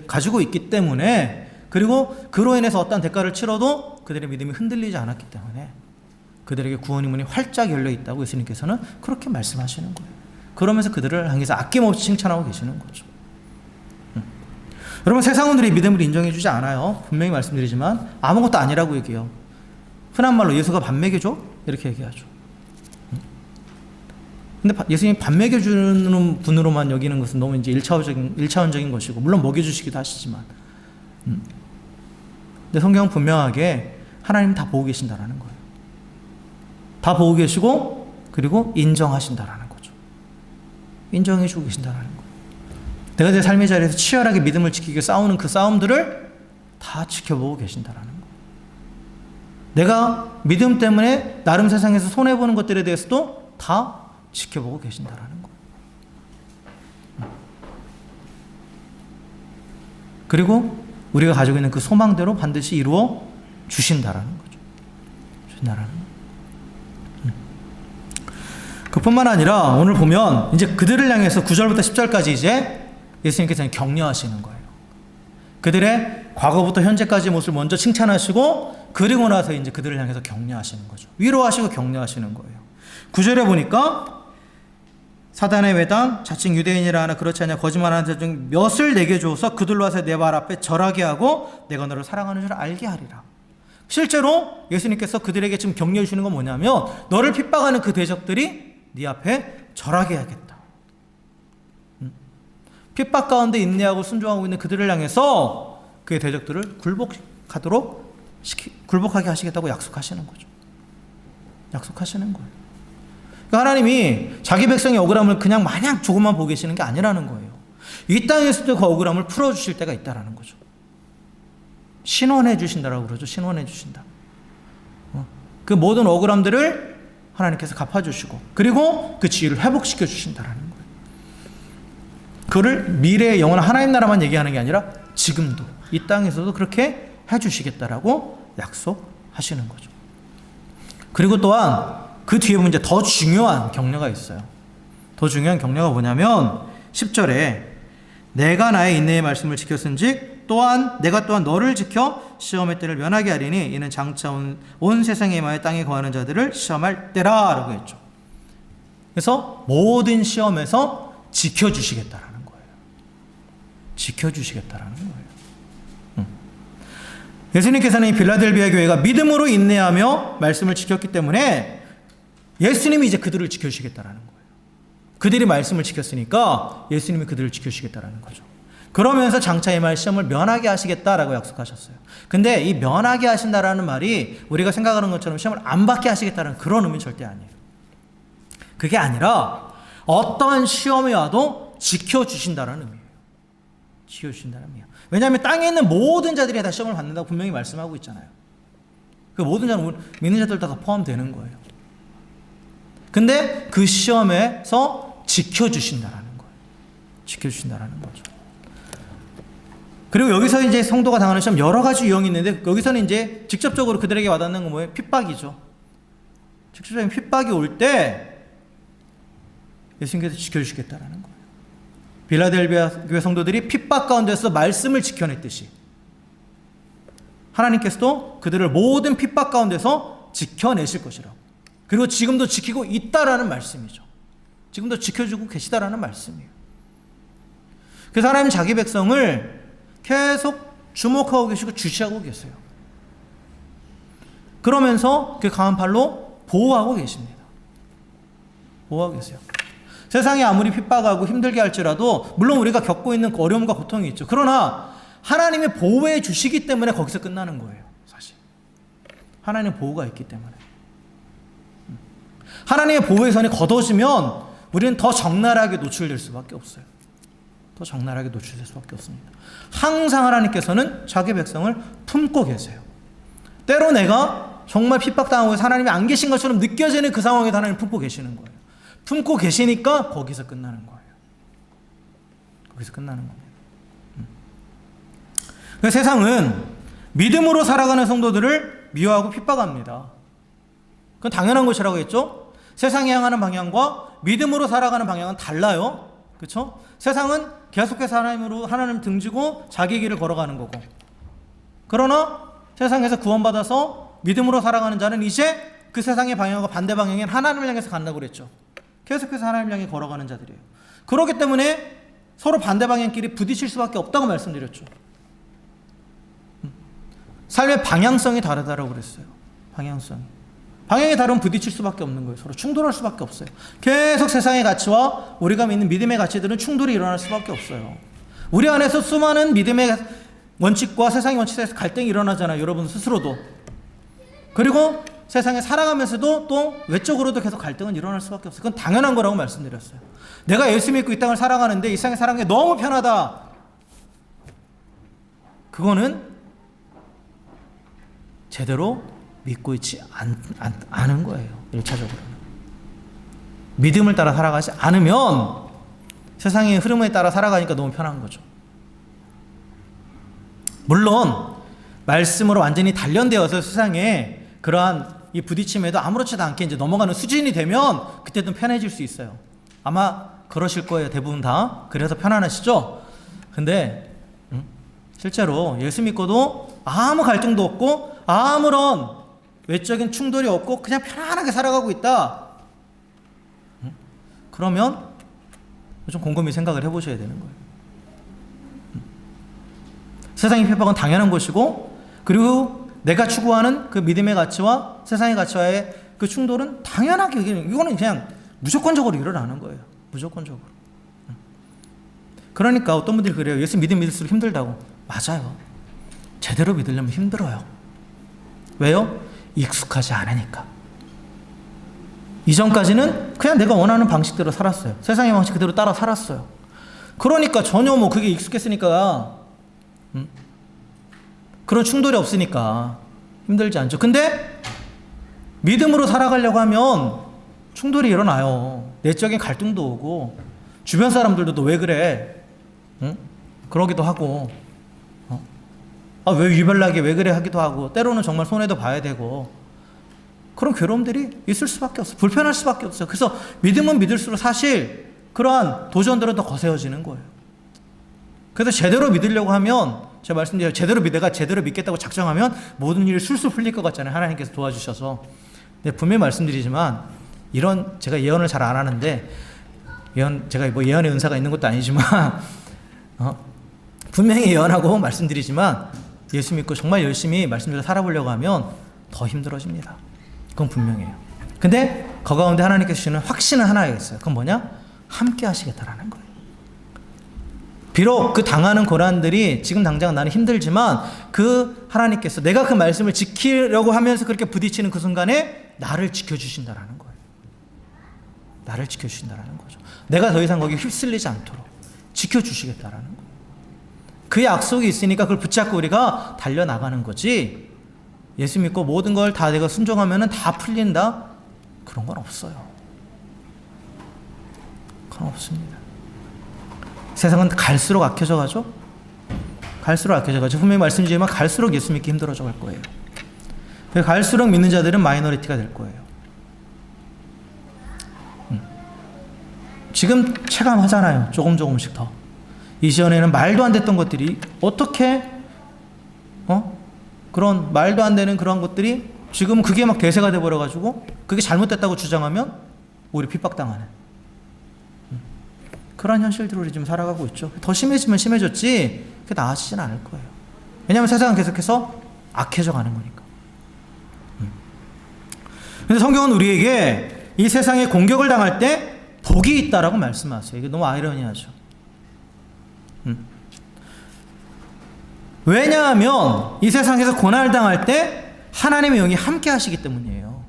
가지고 있기 때문에, 그리고 그로 인해서 어떤 대가를 치러도 그들의 믿음이 흔들리지 않았기 때문에 그들에게 구원의 문이 활짝 열려 있다고 예수님께서는 그렇게 말씀하시는 거예요. 그러면서 그들을 향해서 아낌없이 칭찬하고 계시는 거죠. 여러분, 세상원들이 믿음을 인정해 주지 않아요. 분명히 말씀드리지만 아무것도 아니라고 얘기해요. 흔한 말로 예수가 밥 먹여줘? 이렇게 얘기하죠. 근데 예수님이 밥 먹여주는 분으로만 여기는 것은 너무 이제 1차원적인 것이고, 물론 먹여주시기도 하시지만. 근데 성경은 분명하게 하나님 다 보고 계신다라는 거예요. 다 보고 계시고, 그리고 인정하신다라는 거죠. 인정해 주고 계신다라는 거예요. 내가 내 삶의 자리에서 치열하게 믿음을 지키기 위해 싸우는 그 싸움들을 다 지켜보고 계신다라는 거예요. 내가 믿음 때문에 나름 세상에서 손해보는 것들에 대해서도 다 지켜보고 계신다라는 거예요. 그리고 우리가 가지고 있는 그 소망대로 반드시 이루어 주신다라는 거죠. 주신다라는 거예요. 그뿐만 아니라 오늘 보면 이제 그들을 향해서 9절부터 10절까지 이제 예수님께서는 격려하시는 거예요. 그들의 과거부터 현재까지 모습을 먼저 칭찬하시고 그리고 나서 이제 그들을 향해서 격려하시는 거죠. 위로하시고 격려하시는 거예요. 9절에 보니까 사단의 외당 자칭 유대인이라 하나 그렇지 않냐 거짓말하는 자 중 몇을 내게 주어서 그들로 와서 내 발 앞에 절하게 하고 내가 너를 사랑하는 줄 알게 하리라. 실제로 예수님께서 그들에게 지금 격려해 주시는 건 뭐냐면 너를 핍박하는 그 대적들이 네 앞에 절하게 해야겠다. 핍박 가운데 인내하고 순종하고 있는 그들을 향해서 그의 대적들을 굴복하게 하시겠다고 약속하시는 거죠. 약속하시는 거예요. 그러니까 하나님이 자기 백성의 억울함을 그냥 마냥 조금만 보고 계시는 게 아니라는 거예요. 이 땅에서도 그 억울함을 풀어주실 때가 있다라는 거죠. 신원해 주신다라고 그러죠. 신원해 주신다. 그 모든 억울함들을 하나님께서 갚아주시고 그리고 그 지위를 회복시켜 주신다라는 거예요. 그를 미래의 영원한 하나님 나라만 얘기하는 게 아니라 지금도 이 땅에서도 그렇게 해주시겠다라고 약속하시는 거죠. 그리고 또한 그 뒤에 보면 이제 더 중요한 격려가 있어요. 더 중요한 격려가 뭐냐면 10절에 내가 나의 인내의 말씀을 지켰은즉 또한 내가 또한 너를 지켜 시험의 때를 면하게 하리니 이는 장차 온 세상에 임하여 땅에 거하는 자들을 시험할 때라 라고 했죠. 그래서 모든 시험에서 지켜주시겠다라는 거예요. 지켜주시겠다라는 거예요. 예수님께서는 이 빌라델비아 교회가 믿음으로 인내하며 말씀을 지켰기 때문에 예수님이 이제 그들을 지켜주시겠다라는 거예요. 그들이 말씀을 지켰으니까 예수님이 그들을 지켜주시겠다라는 거죠. 그러면서 장차 임할 시험을 면하게 하시겠다라고 약속하셨어요. 근데 이 면하게 하신다라는 말이 우리가 생각하는 것처럼 시험을 안 받게 하시겠다는 그런 의미는 절대 아니에요. 그게 아니라 어떠한 시험이 와도 지켜주신다는 의미예요. 지켜주신다는 의미예요. 왜냐하면 땅에 있는 모든 자들이 다 시험을 받는다고 분명히 말씀하고 있잖아요. 그 모든 자는 믿는 자들 다 포함되는 거예요. 근데 그 시험에서 지켜주신다라는 거예요. 지켜주신다라는 거죠. 그리고 여기서 이제 성도가 당하는 시험 여러 가지 유형이 있는데 여기서는 이제 직접적으로 그들에게 와닿는 건 뭐예요? 핍박이죠. 직접적인 핍박이 올 때 예수님께서 지켜주시겠다라는 거예요. 빌라델비아 교회 성도들이 핍박 가운데서 말씀을 지켜냈듯이 하나님께서도 그들을 모든 핍박 가운데서 지켜내실 것이라고. 그리고 지금도 지키고 있다라는 말씀이죠. 지금도 지켜주고 계시다라는 말씀이에요. 그래서 하나님 자기 백성을 계속 주목하고 계시고 주시하고 계세요. 그러면서 그 강한 팔로 보호하고 계십니다. 보호하고 계세요. 세상이 아무리 핍박하고 힘들게 할지라도 물론 우리가 겪고 있는 어려움과 고통이 있죠. 그러나 하나님이 보호해 주시기 때문에 거기서 끝나는 거예요. 사실 하나님의 보호가 있기 때문에. 하나님의 보호의 선이 걷어지면 우리는 더 적나라하게 노출될 수밖에 없어요. 더 적나라하게 노출될 수밖에 없습니다. 항상 하나님께서는 자기 백성을 품고 계세요. 때로 내가 정말 핍박당하고 하나님이 안 계신 것처럼 느껴지는 그 상황에서 하나님 품고 계시는 거예요. 품고 계시니까 거기서 끝나는 거예요. 거기서 끝나는 겁니다. 세상은 믿음으로 살아가는 성도들을 미워하고 핍박합니다. 그건 당연한 것이라고 했죠. 세상이 향하는 방향과 믿음으로 살아가는 방향은 달라요. 그렇죠? 세상은 계속해서 하나님 등지고 자기 길을 걸어가는 거고, 그러나 세상에서 구원받아서 믿음으로 살아가는 자는 이제 그 세상의 방향과 반대 방향인 하나님을 향해서 간다고 그랬죠. 계속해서 하나님을 향해 걸어가는 자들이에요. 그렇기 때문에 서로 반대 방향끼리 부딪힐 수밖에 없다고 말씀드렸죠. 삶의 방향성이 다르다고 그랬어요. 방향이 다르면 부딪힐 수밖에 없는 거예요. 서로 충돌할 수밖에 없어요. 계속 세상의 가치와 우리가 믿는 믿음의 가치들은 충돌이 일어날 수밖에 없어요. 우리 안에서 수많은 믿음의 원칙과 세상의 원칙에서 갈등이 일어나잖아요. 여러분 스스로도. 그리고 세상에 살아가면서도 또 외적으로도 계속 갈등은 일어날 수밖에 없어요. 그건 당연한 거라고 말씀드렸어요. 내가 예수 믿고 이 땅을 살아가는데 이 세상에 살아가는 게 너무 편하다. 그거는 제대로 믿고 있지 않은 거예요. 1차적으로는. 믿음을 따라 살아가지 않으면 세상의 흐름에 따라 살아가니까 너무 편한 거죠. 물론 말씀으로 완전히 단련되어서 세상에 그러한 이 부딪힘에도 아무렇지도 않게 이제 넘어가는 수준이 되면 그때도 편해질 수 있어요. 아마 그러실 거예요. 대부분 다. 그래서 편안하시죠? 근데 실제로 예수 믿고도 아무 갈등도 없고 아무런 외적인 충돌이 없고 그냥 편안하게 살아가고 있다. 그러면 좀 곰곰이 생각을 해보셔야 되는 거예요. 세상의 핍박은 당연한 것이고, 그리고 내가 추구하는 그 믿음의 가치와 세상의 가치와의 그 충돌은 당연하게 이거는 그냥 무조건적으로 일어나는 거예요. 무조건적으로. 그러니까 어떤 분들이 그래요. 예수 믿을수록 힘들다고. 맞아요. 제대로 믿으려면 힘들어요. 왜요? 익숙하지 않으니까. 이전까지는 그냥 내가 원하는 방식대로 살았어요. 세상의 방식 그대로 따라 살았어요. 그러니까 전혀 뭐 그게 익숙했으니까 그런 충돌이 없으니까 힘들지 않죠. 근데 믿음으로 살아가려고 하면 충돌이 일어나요. 내적인 갈등도 오고 주변 사람들도 너 왜 그래? 그러기도 하고 왜 유별나게 왜 그래 하기도 하고 때로는 정말 손해도 봐야 되고 그런 괴로움들이 있을 수밖에 없어요. 불편할 수밖에 없어요. 그래서 믿으면 믿을수록 사실 그러한 도전들은 더 거세어지는 거예요. 그래서 제대로 믿으려고 하면 제가 말씀드린 제대로 내가 제대로 믿겠다고 작정하면 모든 일이 술술 풀릴 것 같잖아요. 하나님께서 도와주셔서. 근데 분명히 말씀드리지만 이런 제가 예언을 잘 안 하는데 제가 뭐 예언의 은사가 있는 것도 아니지만 분명히 예언하고 말씀드리지만 예수 믿고 정말 열심히 말씀대로 살아보려고 하면 더 힘들어집니다. 그건 분명해요. 근데 그 가운데 하나님께서 주시는 확신은 하나가 있어요. 그건 뭐냐? 함께 하시겠다라는 거예요. 비록 그 당하는 고난들이 지금 당장 나는 힘들지만 그 하나님께서 내가 그 말씀을 지키려고 하면서 그렇게 부딪히는 그 순간에 나를 지켜주신다라는 거예요. 나를 지켜주신다라는 거죠. 내가 더 이상 거기에 휩쓸리지 않도록 지켜주시겠다라는 거예요. 그 약속이 있으니까 그걸 붙잡고 우리가 달려나가는 거지, 예수 믿고 모든 걸 다 내가 순종하면 다 풀린다? 그런 건 없어요. 그건 없습니다. 세상은 갈수록 악해져 가죠? 갈수록 악해져 가죠. 분명히 말씀드리지만 갈수록 예수 믿기 힘들어져 갈 거예요. 갈수록 믿는 자들은 마이너리티가 될 거예요. 지금 체감하잖아요. 조금씩 더. 이전에는 말도 안 됐던 것들이 어떻게 그런 말도 안 되는 그런 것들이 지금 그게 막 대세가 돼버려가지고 그게 잘못됐다고 주장하면 오히려 핍박당하는 그런 현실들을 우리 지금 살아가고 있죠. 더 심해지면 심해졌지 그게 나아지진 않을 거예요. 왜냐하면 세상은 계속해서 악해져 가는 거니까. 근데 성경은 우리에게 이 세상에 공격을 당할 때 복이 있다라고 말씀하세요. 이게 너무 아이러니하죠. 왜냐하면 이 세상에서 고난을 당할 때 하나님의 영이 함께 하시기 때문이에요.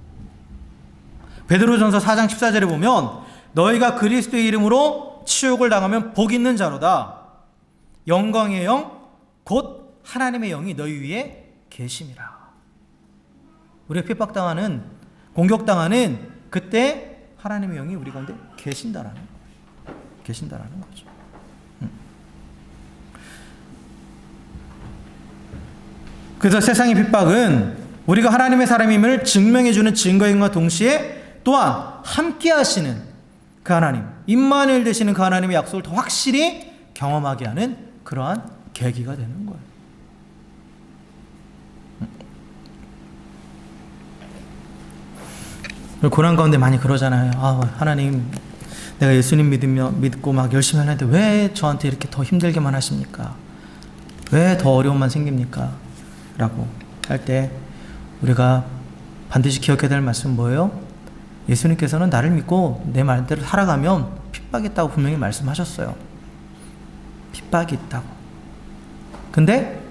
베드로전서 4장 14절에 보면 너희가 그리스도의 이름으로 치욕을 당하면 복 있는 자로다. 영광의 영 곧 하나님의 영이 너희 위에 계심이라. 우리가 핍박당하는 공격당하는 그때 하나님의 영이 우리 가운데 계신다라는 거죠. 그래서 세상의 핍박은 우리가 하나님의 사람임을 증명해주는 증거인과 동시에 또한 함께 하시는 그 하나님, 임마누엘 되시는 그 하나님의 약속을 더 확실히 경험하게 하는 그러한 계기가 되는 거예요. 고난 가운데 많이 그러잖아요. 하나님, 내가 예수님 믿고 막 열심히 하는데 왜 저한테 이렇게 더 힘들게만 하십니까? 왜 더 어려움만 생깁니까? 라고 할 때 우리가 반드시 기억해야 될 말씀은 뭐예요? 예수님께서는 나를 믿고 내 말대로 살아가면 핍박이 있다고 분명히 말씀하셨어요. 핍박이 있다고. 근데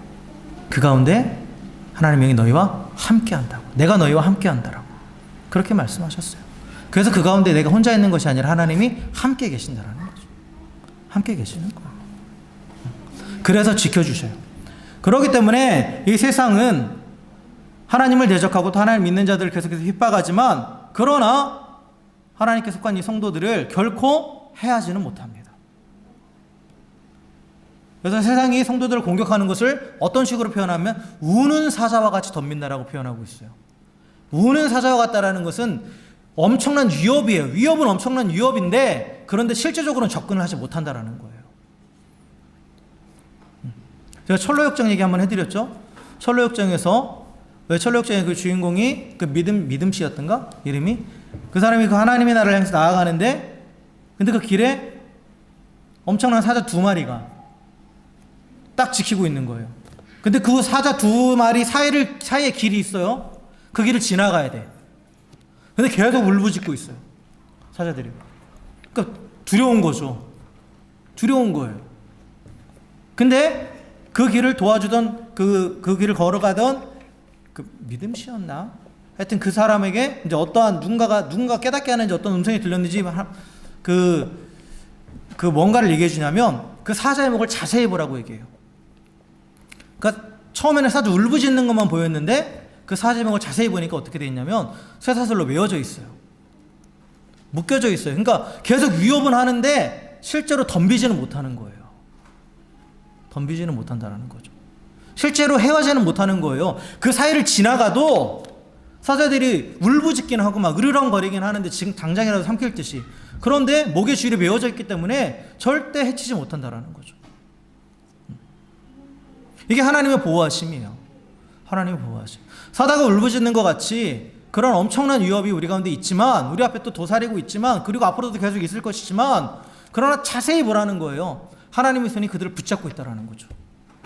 그 가운데 하나님의 영이 너희와 함께 한다고. 내가 너희와 함께 한다라고. 그렇게 말씀하셨어요. 그래서 그 가운데 내가 혼자 있는 것이 아니라 하나님이 함께 계신다라는 거죠. 함께 계시는 거예요. 그래서 지켜주셔요. 그렇기 때문에 이 세상은 하나님을 대적하고 또 하나님을 믿는 자들을 계속해서 핍박하지만 그러나 하나님께 속한 이 성도들을 결코 해하지는 못합니다. 그래서 세상이 성도들을 공격하는 것을 어떤 식으로 표현하면 우는 사자와 같이 덤빈다라고 표현하고 있어요. 우는 사자와 같다라는 것은 엄청난 위협이에요. 위협은 엄청난 위협인데 그런데 실제적으로는 접근을 하지 못한다라는 거예요. 제가 철로역정 얘기 한번 해드렸죠. 철로역정에서 왜 철로역정의 그 주인공이 그 믿음 씨였던가 이름이 그 사람이 그 하나님의 나라를 향해서 나아가는데 근데 그 길에 엄청난 사자 2마리가 딱 지키고 있는 거예요. 근데 그 사자 2마리 사이에 길이 있어요. 그 길을 지나가야 돼. 근데 계속 울부짖고 있어요. 사자들이. 그러니까 두려운 거죠. 두려운 거예요. 근데 그 길을 도와주던 그 길을 걸어가던 그 믿음씨였나? 하여튼 그 사람에게 이제 어떠한 누군가 깨닫게 하는지 어떤 음성이 들렸는지 그 뭔가를 얘기해 주냐면 그 사자의 목을 자세히 보라고 얘기해요. 그러니까 처음에는 사자 울부짖는 것만 보였는데 그 사자의 목을 자세히 보니까 어떻게 돼 있냐면 쇠사슬로 메어져 있어요. 묶여져 있어요. 그러니까 계속 위협은 하는데 실제로 덤비지는 못하는 거예요. 덤비지는 못한다는 거죠. 실제로 해하지는 못하는 거예요. 그 사이를 지나가도 사자들이 울부짖긴 하고 막 으르렁거리긴 하는데 지금 당장이라도 삼킬 듯이. 그런데 목에 줄이 메어져 있기 때문에 절대 해치지 못한다는 거죠. 이게 하나님의 보호하심이에요. 하나님의 보호하심. 사자가 울부짖는 것 같이 그런 엄청난 위협이 우리 가운데 있지만 우리 앞에 또 도사리고 있지만 그리고 앞으로도 계속 있을 것이지만 그러나 자세히 보라는 거예요. 하나님의 손이 그들을 붙잡고 있다는 거죠.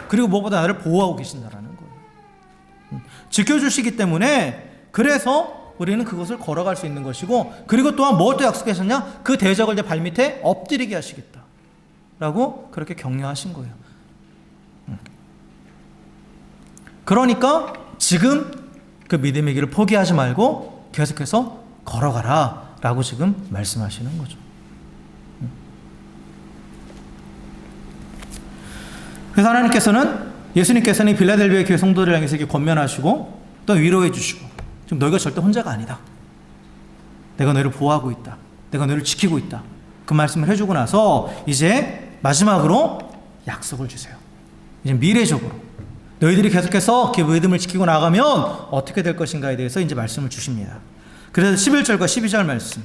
그리고 무엇보다 나를 보호하고 계신다는 거예요. 지켜주시기 때문에 그래서 우리는 그것을 걸어갈 수 있는 것이고 그리고 또한 무엇도 약속하셨냐? 그 대적을 내 발밑에 엎드리게 하시겠다 라고 그렇게 격려하신 거예요. 그러니까 지금 그 믿음의 길을 포기하지 말고 계속해서 걸어가라 라고 지금 말씀하시는 거죠. 그래서 예수님께서는 빌라델비아 교회 성도들을 향해서 이렇게 권면하시고 또 위로해 주시고 지금 너희가 절대 혼자가 아니다. 내가 너희를 보호하고 있다. 내가 너희를 지키고 있다. 그 말씀을 해주고 나서 이제 마지막으로 약속을 주세요. 이제 미래적으로 너희들이 계속해서 그 믿음을 지키고 나가면 어떻게 될 것인가에 대해서 이제 말씀을 주십니다. 그래서 11절과 12절 말씀.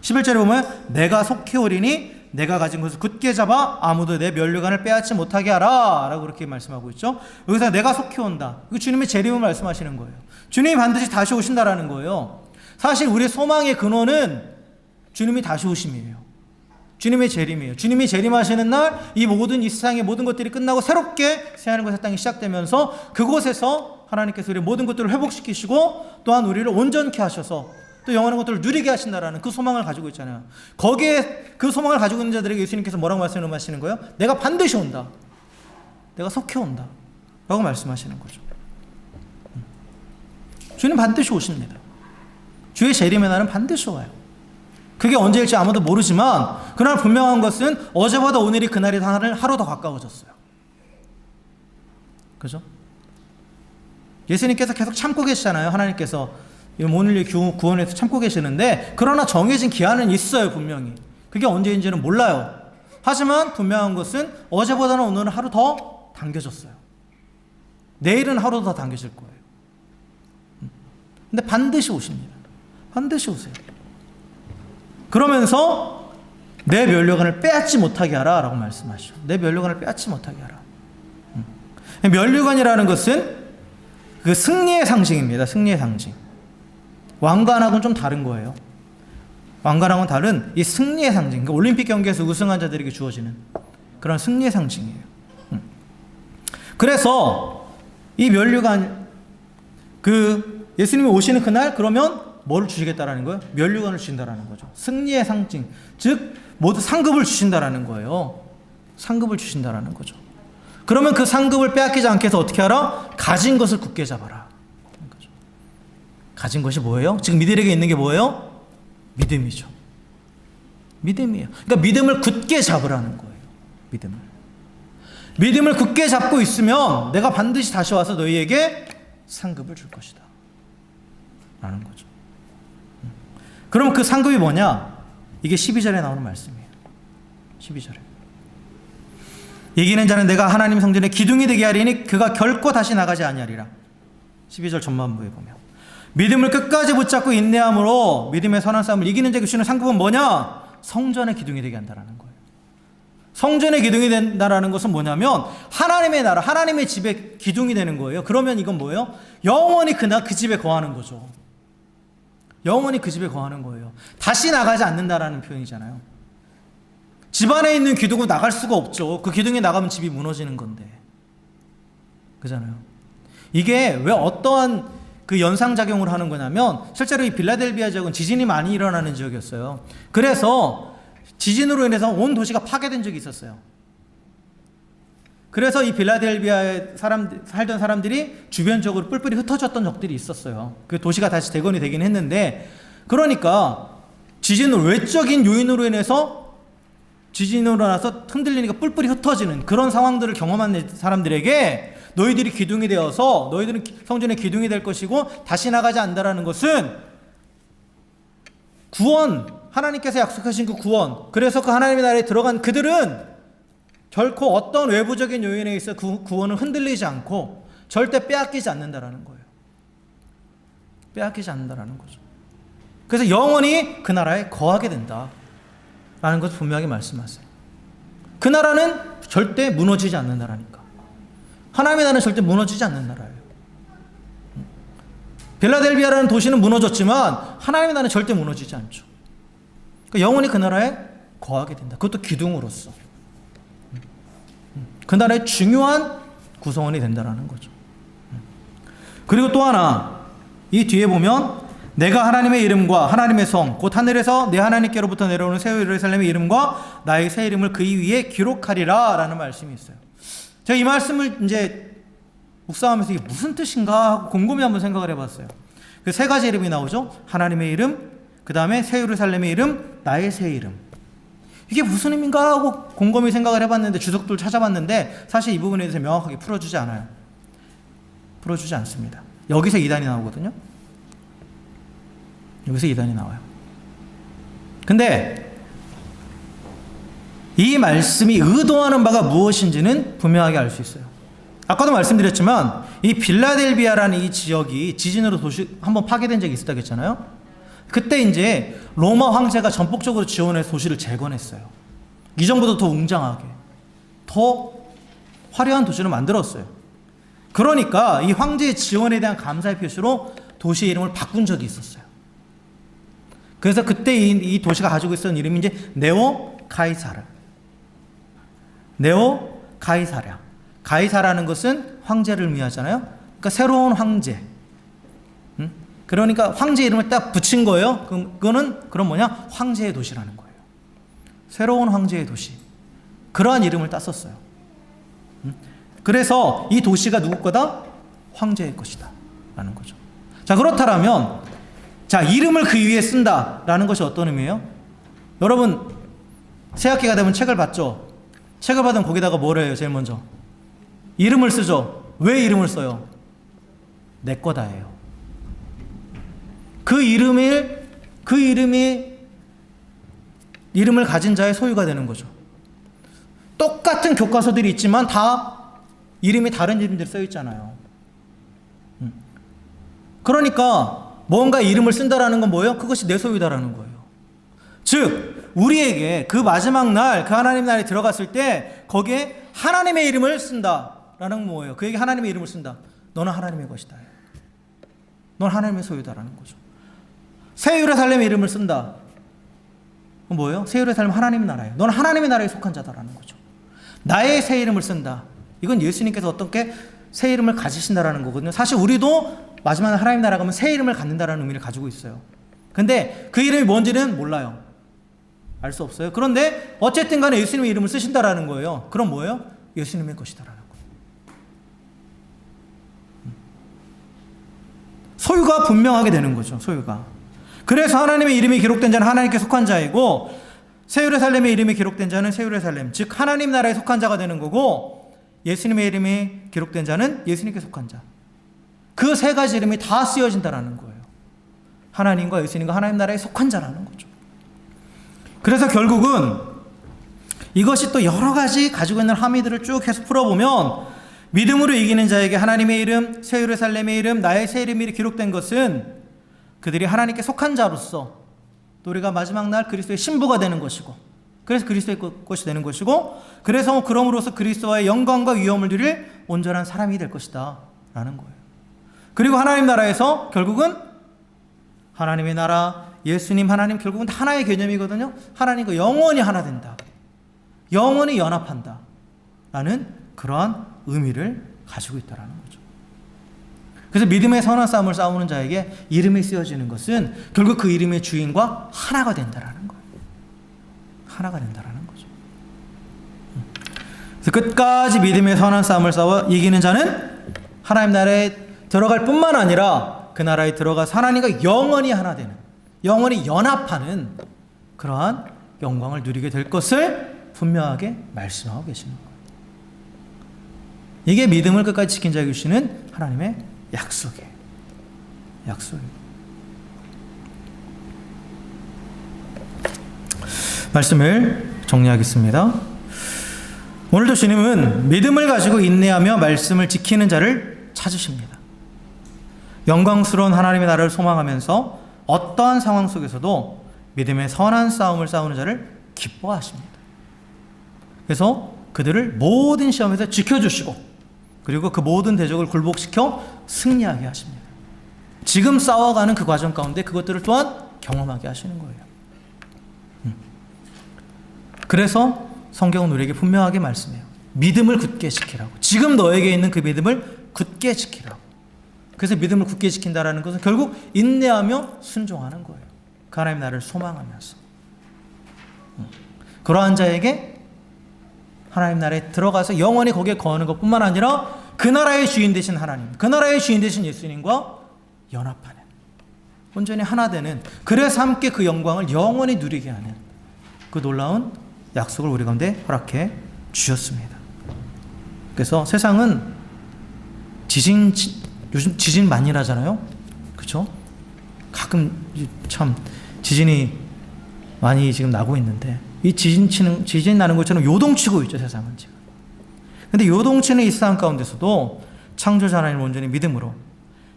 11절에 보면 내가 속히 오리니 내가 가진 것을 굳게 잡아 아무도 내 면류관을 빼앗지 못하게 하라 라고 그렇게 말씀하고 있죠. 여기서 내가 속히 온다. 이거 주님의 재림을 말씀하시는 거예요. 주님이 반드시 다시 오신다라는 거예요. 사실 우리의 소망의 근원은 주님이 다시 오심이에요. 주님의 재림이에요. 주님이 재림하시는 날 이 세상의 모든 것들이 끝나고 새롭게 새하늘과 새 땅이 시작되면서 그곳에서 하나님께서 우리의 모든 것들을 회복시키시고 또한 우리를 온전케 하셔서 또 영원한 것들을 누리게 하신다라는 그 소망을 가지고 있잖아요. 거기에 그 소망을 가지고 있는 자들에게 예수님께서 뭐라고 말씀하시는 거예요? 내가 반드시 온다. 내가 속히 온다. 라고 말씀하시는 거죠. 주님 반드시 오십니다. 주의 재림의 날은 반드시 와요. 그게 언제일지 아무도 모르지만 그러나 분명한 것은 어제보다 오늘이 그날이 하루 더 가까워졌어요. 그죠? 예수님께서 계속 참고 계시잖아요. 하나님께서 오늘 구원에서 참고 계시는데 그러나 정해진 기한은 있어요. 분명히. 그게 언제인지는 몰라요. 하지만 분명한 것은 어제보다는 오늘은 하루 더 당겨졌어요. 내일은 하루 더 당겨질 거예요. 근데 반드시 오십니다. 반드시 오세요. 그러면서 내 면류관을 빼앗지 못하게 하라 라고 말씀하시죠. 내 면류관을 빼앗지 못하게 하라. 면류관이라는 것은 그 승리의 상징입니다. 승리의 상징. 왕관하고는 좀 다른 거예요. 왕관하고는 다른 이 승리의 상징. 그러니까 올림픽 경기에서 우승한 자들에게 주어지는 그런 승리의 상징이에요. 그래서 이 면류관 예수님이 오시는 그날 그러면 뭐를 주시겠다라는 거예요? 면류관을 주신다라는 거죠. 승리의 상징. 즉 모두 상급을 주신다라는 거예요. 상급을 주신다라는 거죠. 그러면 그 상급을 빼앗기지 않게 해서 어떻게 하라? 가진 것을 굳게 잡아라. 가진 것이 뭐예요? 지금 이들에게 있는 게 뭐예요? 믿음이죠. 믿음이에요. 그러니까 믿음을 굳게 잡으라는 거예요. 믿음을 굳게 잡고 있으면 내가 반드시 다시 와서 너희에게 상급을 줄 것이다. 라는 거죠. 그럼 그 상급이 뭐냐? 이게 12절에 나오는 말씀이에요. 12절에. 이기는 자는 내가 하나님 성전의 기둥이 되게 하리니 그가 결코 다시 나가지 아니하리라. 12절 전반부에 보면 믿음을 끝까지 붙잡고 인내함으로 믿음의 선한 싸움을 이기는 자에게 주시는 상급은 뭐냐? 성전의 기둥이 되게 한다라는 거예요. 성전의 기둥이 된다라는 것은 뭐냐면 하나님의 나라, 하나님의 집의 기둥이 되는 거예요. 그러면 이건 뭐예요? 영원히 그 집에 거하는 거죠. 영원히 그 집에 거하는 거예요. 다시 나가지 않는다라는 표현이잖아요. 집 안에 있는 기둥은 나갈 수가 없죠. 그 기둥이 나가면 집이 무너지는 건데. 그잖아요. 이게 왜 어떠한 그 연상작용을 하는 거냐면 실제로 이 빌라델비아 지역은 지진이 많이 일어나는 지역이었어요. 그래서 지진으로 인해서 온 도시가 파괴된 적이 있었어요. 그래서 이 빌라델비아에 살던 사람들이 주변적으로 뿔뿔이 흩어졌던 적들이 있었어요. 그 도시가 다시 재건이 되긴 했는데, 그러니까 지진으로 외적인 요인으로 인해서 지진으로 나서 흔들리니까 뿔뿔이 흩어지는 그런 상황들을 경험한 사람들에게 너희들이 기둥이 되어서 너희들은 성전의 기둥이 될 것이고 다시 나가지 않는다라는 것은 구원, 하나님께서 약속하신 그 구원, 그래서 그 하나님의 나라에 들어간 그들은 결코 어떤 외부적인 요인에 있어 그 구원을 흔들리지 않고 절대 빼앗기지 않는다라는 거예요. 빼앗기지 않는다라는 거죠. 그래서 영원히 그 나라에 거하게 된다라는 것을 분명하게 말씀하세요. 그 나라는 절대 무너지지 않는 나라니까. 하나님의 나라는 절대 무너지지 않는 나라예요. 빌라델비아라는 도시는 무너졌지만 하나님의 나라는 절대 무너지지 않죠. 그러니까 영원히 그 나라에 거하게 된다. 그것도 기둥으로서. 그 나라의 중요한 구성원이 된다는 거죠. 그리고 또 하나, 이 뒤에 보면 내가 하나님의 이름과 하나님의 성, 곧 하늘에서 내 하나님께로부터 내려오는 새 예루살렘의 이름과 나의 새 이름을 그 위에 기록하리라 라는 말씀이 있어요. 제가 이 말씀을 이제 묵상하면서 이게 무슨 뜻인가 하고 곰곰이 한번 생각을 해봤어요. 그 세 가지 이름이 나오죠. 하나님의 이름, 그 다음에 새 예루살렘의 이름, 나의 새 이름. 이게 무슨 의미인가 하고 곰곰이 생각을 해봤는데 주석들 찾아봤는데 사실 이 부분에 대해서 명확하게 풀어주지 않아요. 풀어주지 않습니다. 여기서 이단이 나오거든요. 여기서 이단이 나와요. 근데 이 말씀이 의도하는 바가 무엇인지는 분명하게 알 수 있어요. 아까도 말씀드렸지만 이 빌라델비아라는 이 지역이 지진으로 도시 한번 파괴된 적이 있었다고 했잖아요. 그때 이제 로마 황제가 전폭적으로 지원해서 도시를 재건했어요. 이전보다 더 웅장하게, 더 화려한 도시를 만들었어요. 그러니까 이 황제의 지원에 대한 감사의 표시로 도시의 이름을 바꾼 적이 있었어요. 그래서 그때 이 도시가 가지고 있었던 이름이 이제 네오 가이사르. 네오 가이사랴. 가이사라는 것은 황제를 의미하잖아요. 그러니까 새로운 황제. 그러니까 황제 이름을 딱 붙인 거예요. 그거는 그럼 뭐냐? 황제의 도시라는 거예요. 새로운 황제의 도시. 그러한 이름을 땄었어요. 그래서 이 도시가 누구 거다? 황제의 것이다 라는 거죠. 자, 그렇다면 자, 이름을 그 위에 쓴다라는 것이 어떤 의미예요? 여러분 새학기가 되면 책을 받죠. 책을 받으면 거기다가 뭘 해요? 제일 먼저 이름을 쓰죠. 왜 이름을 써요? 내 거다예요. 그 이름을 가진 자의 소유가 되는 거죠. 똑같은 교과서들이 있지만 다 이름이 다른 이름들이 써 있잖아요. 그러니까 뭔가 이름을 쓴다라는 건 뭐예요? 그것이 내 소유다라는 거예요. 즉 우리에게 그 마지막 날 그 하나님 나라에 들어갔을 때 거기에 하나님의 이름을 쓴다라는 건 뭐예요? 그에게 하나님의 이름을 쓴다. 너는 하나님의 것이다. 넌 하나님의 소유다라는 거죠. 새 예루살렘의 이름을 쓴다. 그건 뭐예요? 새 예루살렘 하나님의 나라예요. 넌 하나님의 나라에 속한 자다라는 거죠. 나의 새 이름을 쓴다. 이건 예수님께서 어떻게 새 이름을 가지신다라는 거거든요. 사실 우리도 마지막 날 하나님 나라 가면 새 이름을 갖는다라는 의미를 가지고 있어요. 근데 그 이름이 뭔지는 몰라요. 알 수 없어요. 그런데 어쨌든 간에 예수님의 이름을 쓰신다라는 거예요. 그럼 뭐예요? 예수님의 것이다라는 거예요. 소유가 분명하게 되는 거죠. 소유가. 그래서 하나님의 이름이 기록된 자는 하나님께 속한 자이고 새 예루살렘의 이름이 기록된 자는 새 예루살렘, 즉 하나님 나라에 속한 자가 되는 거고 예수님의 이름이 기록된 자는 예수님께 속한 자. 그 세 가지 이름이 다 쓰여진다라는 거예요. 하나님과 예수님과 하나님 나라에 속한 자라는 거죠. 그래서 결국은 이것이 또 여러 가지 가지고 있는 함의들을 쭉 해서 풀어보면 믿음으로 이기는 자에게 하나님의 이름, 새 예루살렘의 이름, 나의 새 이름이 기록된 것은 그들이 하나님께 속한 자로서 또 우리가 마지막 날 그리스도의 신부가 되는 것이고, 그래서 그리스도의 것이 되는 것이고, 그래서 그럼으로써 그리스도와의 영광과 위엄을 누릴 온전한 사람이 될 것이다 라는 거예요. 그리고 하나님 나라에서 결국은 하나님의 나라, 예수님, 하나님 결국은 하나의 개념이거든요. 하나님과 영원히 하나 된다, 영원히 연합한다 라는 그러한 의미를 가지고 있다는 거죠. 그래서 믿음의 선한 싸움을 싸우는 자에게 이름이 쓰여지는 것은 결국 그 이름의 주인과 하나가 된다는 거예요. 하나가 된다는 거죠. 그래서 끝까지 믿음의 선한 싸움을 싸워 이기는 자는 하나님 나라에 들어갈 뿐만 아니라 그 나라에 들어가서 하나님과 영원히 하나 되는, 영원히 연합하는 그러한 영광을 누리게 될 것을 분명하게 말씀하고 계시는 거예요. 이게 믿음을 끝까지 지킨 자에게 주시는 하나님의 약속이에요. 약속이에요. 말씀을 정리하겠습니다. 오늘도 주님은 믿음을 가지고 인내하며 말씀을 지키는 자를 찾으십니다. 영광스러운 하나님의 나라를 소망하면서 어떠한 상황 속에서도 믿음의 선한 싸움을 싸우는 자를 기뻐하십니다. 그래서 그들을 모든 시험에서 지켜주시고, 그리고 그 모든 대적을 굴복시켜 승리하게 하십니다. 지금 싸워가는 그 과정 가운데 그것들을 또한 경험하게 하시는 거예요. 그래서 성경은 우리에게 분명하게 말씀해요. 믿음을 굳게 지키라고. 지금 너에게 있는 그 믿음을 굳게 지키라고. 그래서 믿음을 굳게 지킨다는 것은 결국 인내하며 순종하는 거예요. 그 하나님 나라를 소망하면서. 그러한 자에게 하나님 나라에 들어가서 영원히 거기에 거하는 것뿐만 아니라 그 나라의 주인 되신 하나님, 그 나라의 주인 되신 예수님과 연합하는, 온전히 하나 되는, 그래서 함께 그 영광을 영원히 누리게 하는 그 놀라운 약속을 우리 가운데 허락해 주셨습니다. 그래서 세상은 요즘 지진 많이 나잖아요. 그렇죠? 가끔 참 지진이 많이 지금 나고 있는데, 이 지진 나는 것처럼 요동치고 있죠, 세상은 지금. 근데 요동치는 이 세상 가운데서도 창조자 하나님을 온전히 믿음으로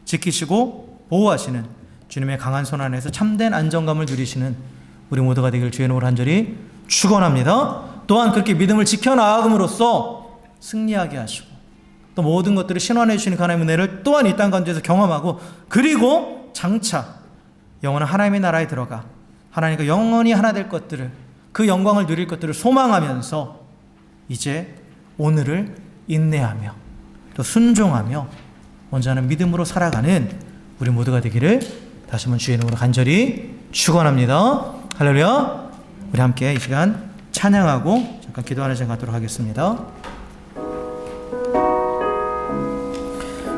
지키시고 보호하시는 주님의 강한 손 안에서 참된 안정감을 누리시는 우리 모두가 되길 주의 이름으로 간절히 축원합니다. 또한 그렇게 믿음을 지켜나감으로써 승리하게 하시고, 또 모든 것들을 신원해 주시는 하나님의 은혜를 또한 이 땅 가운데서 경험하고, 그리고 장차 영원한 하나님의 나라에 들어가 하나님과 영원히 하나 될 것들을, 그 영광을 누릴 것들을 소망하면서 이제 오늘을 인내하며 또 순종하며 온전한 믿음으로 살아가는 우리 모두가 되기를 다시 한번 주의 이름으로 간절히 축원합니다. 할렐루야. 우리 함께 이 시간 찬양하고 잠깐 기도하는 시간 갖도록 하겠습니다.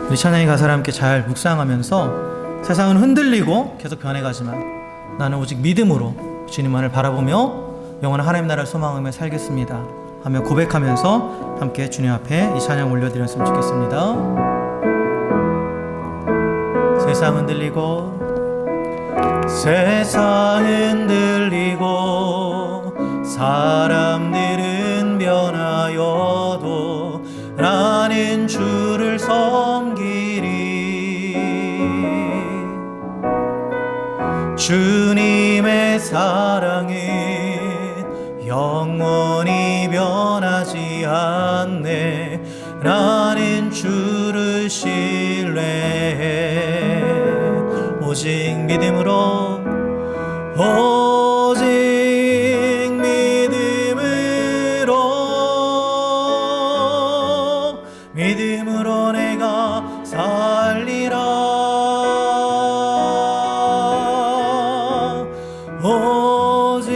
우리 찬양의 가사를 함께 잘 묵상하면서 세상은 흔들리고 계속 변해가지만 나는 오직 믿음으로 주님만을 바라보며 영원한 하나님 나라를 소망하며 살겠습니다 하며 고백하면서 함께 주님 앞에 이 찬양 올려드렸으면 좋겠습니다. 세상은 흔들리고 사람들은 변하여도 나는 주를 섬기리. 주님의 사랑은 영원히 변하지 않네. 나는 주를 신뢰해. 오직 믿음으로 내가 살리라. 오직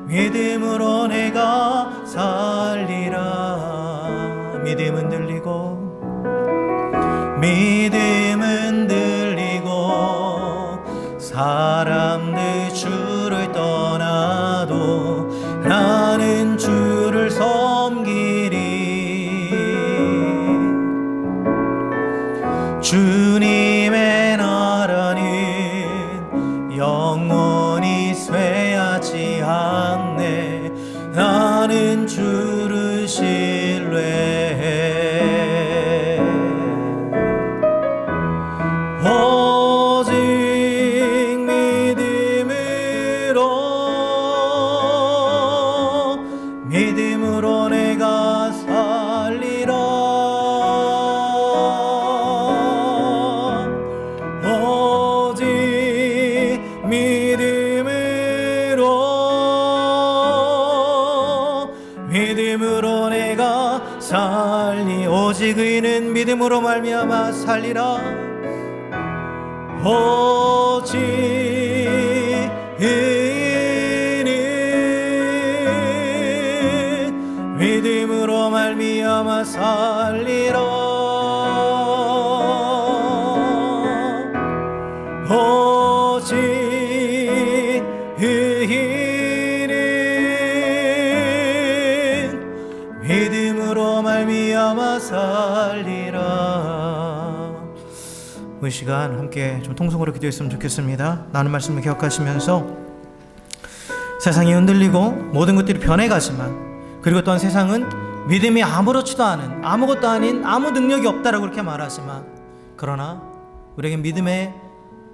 믿음으로 내가 살리라. 믿음은 들리고 사람들 주를 떠나도 나는 주를 섬기리. 오직 의인은 믿음으로 말미암아 살리라. 오직 의인은 믿음으로 말미암아 살리라. 오직 의인은 믿음으로 말미암아 살리라. 이 시간 함께 좀 통성으로 기도했으면 좋겠습니다. 나는 말씀을 기억하시면서 세상이 흔들리고 모든 것들이 변해가지만, 그리고 또한 세상은 믿음이 아무렇지도 않은, 아무것도 아닌, 아무 능력이 없다라고 그렇게 말하지만, 그러나 우리에게 믿음의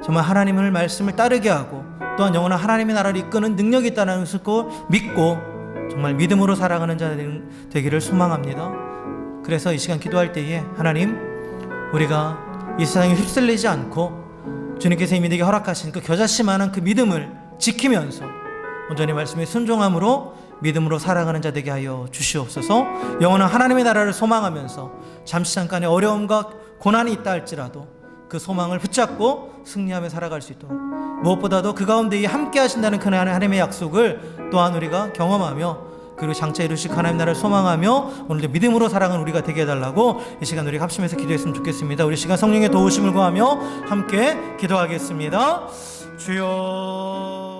정말 하나님의 말씀을 따르게 하고 또한 영원한 하나님의 나라를 이끄는 능력이 있다는 것을 믿고 정말 믿음으로 살아가는 자 되기를 소망합니다. 그래서 이 시간 기도할 때에 하나님, 우리가 이 세상에 휩쓸리지 않고 주님께서 이미 내게 허락하신 그 겨자씨만한 그 믿음을 지키면서 온전히 말씀에 순종함으로 믿음으로 살아가는 자 되게 하여 주시옵소서. 영원한 하나님의 나라를 소망하면서 잠시 잠깐의 어려움과 고난이 있다 할지라도 그 소망을 붙잡고 승리하며 살아갈 수 있도록, 무엇보다도 그 가운데 함께 하신다는 그 하나님의 약속을 또한 우리가 경험하며, 그리고 장차 이루실 하나님 나라를 소망하며 오늘도 믿음으로 살아가는 우리가 되게 해달라고 이 시간 우리가 합심해서 기도했으면 좋겠습니다. 우리 시간 성령의 도우심을 구하며 함께 기도하겠습니다. 주여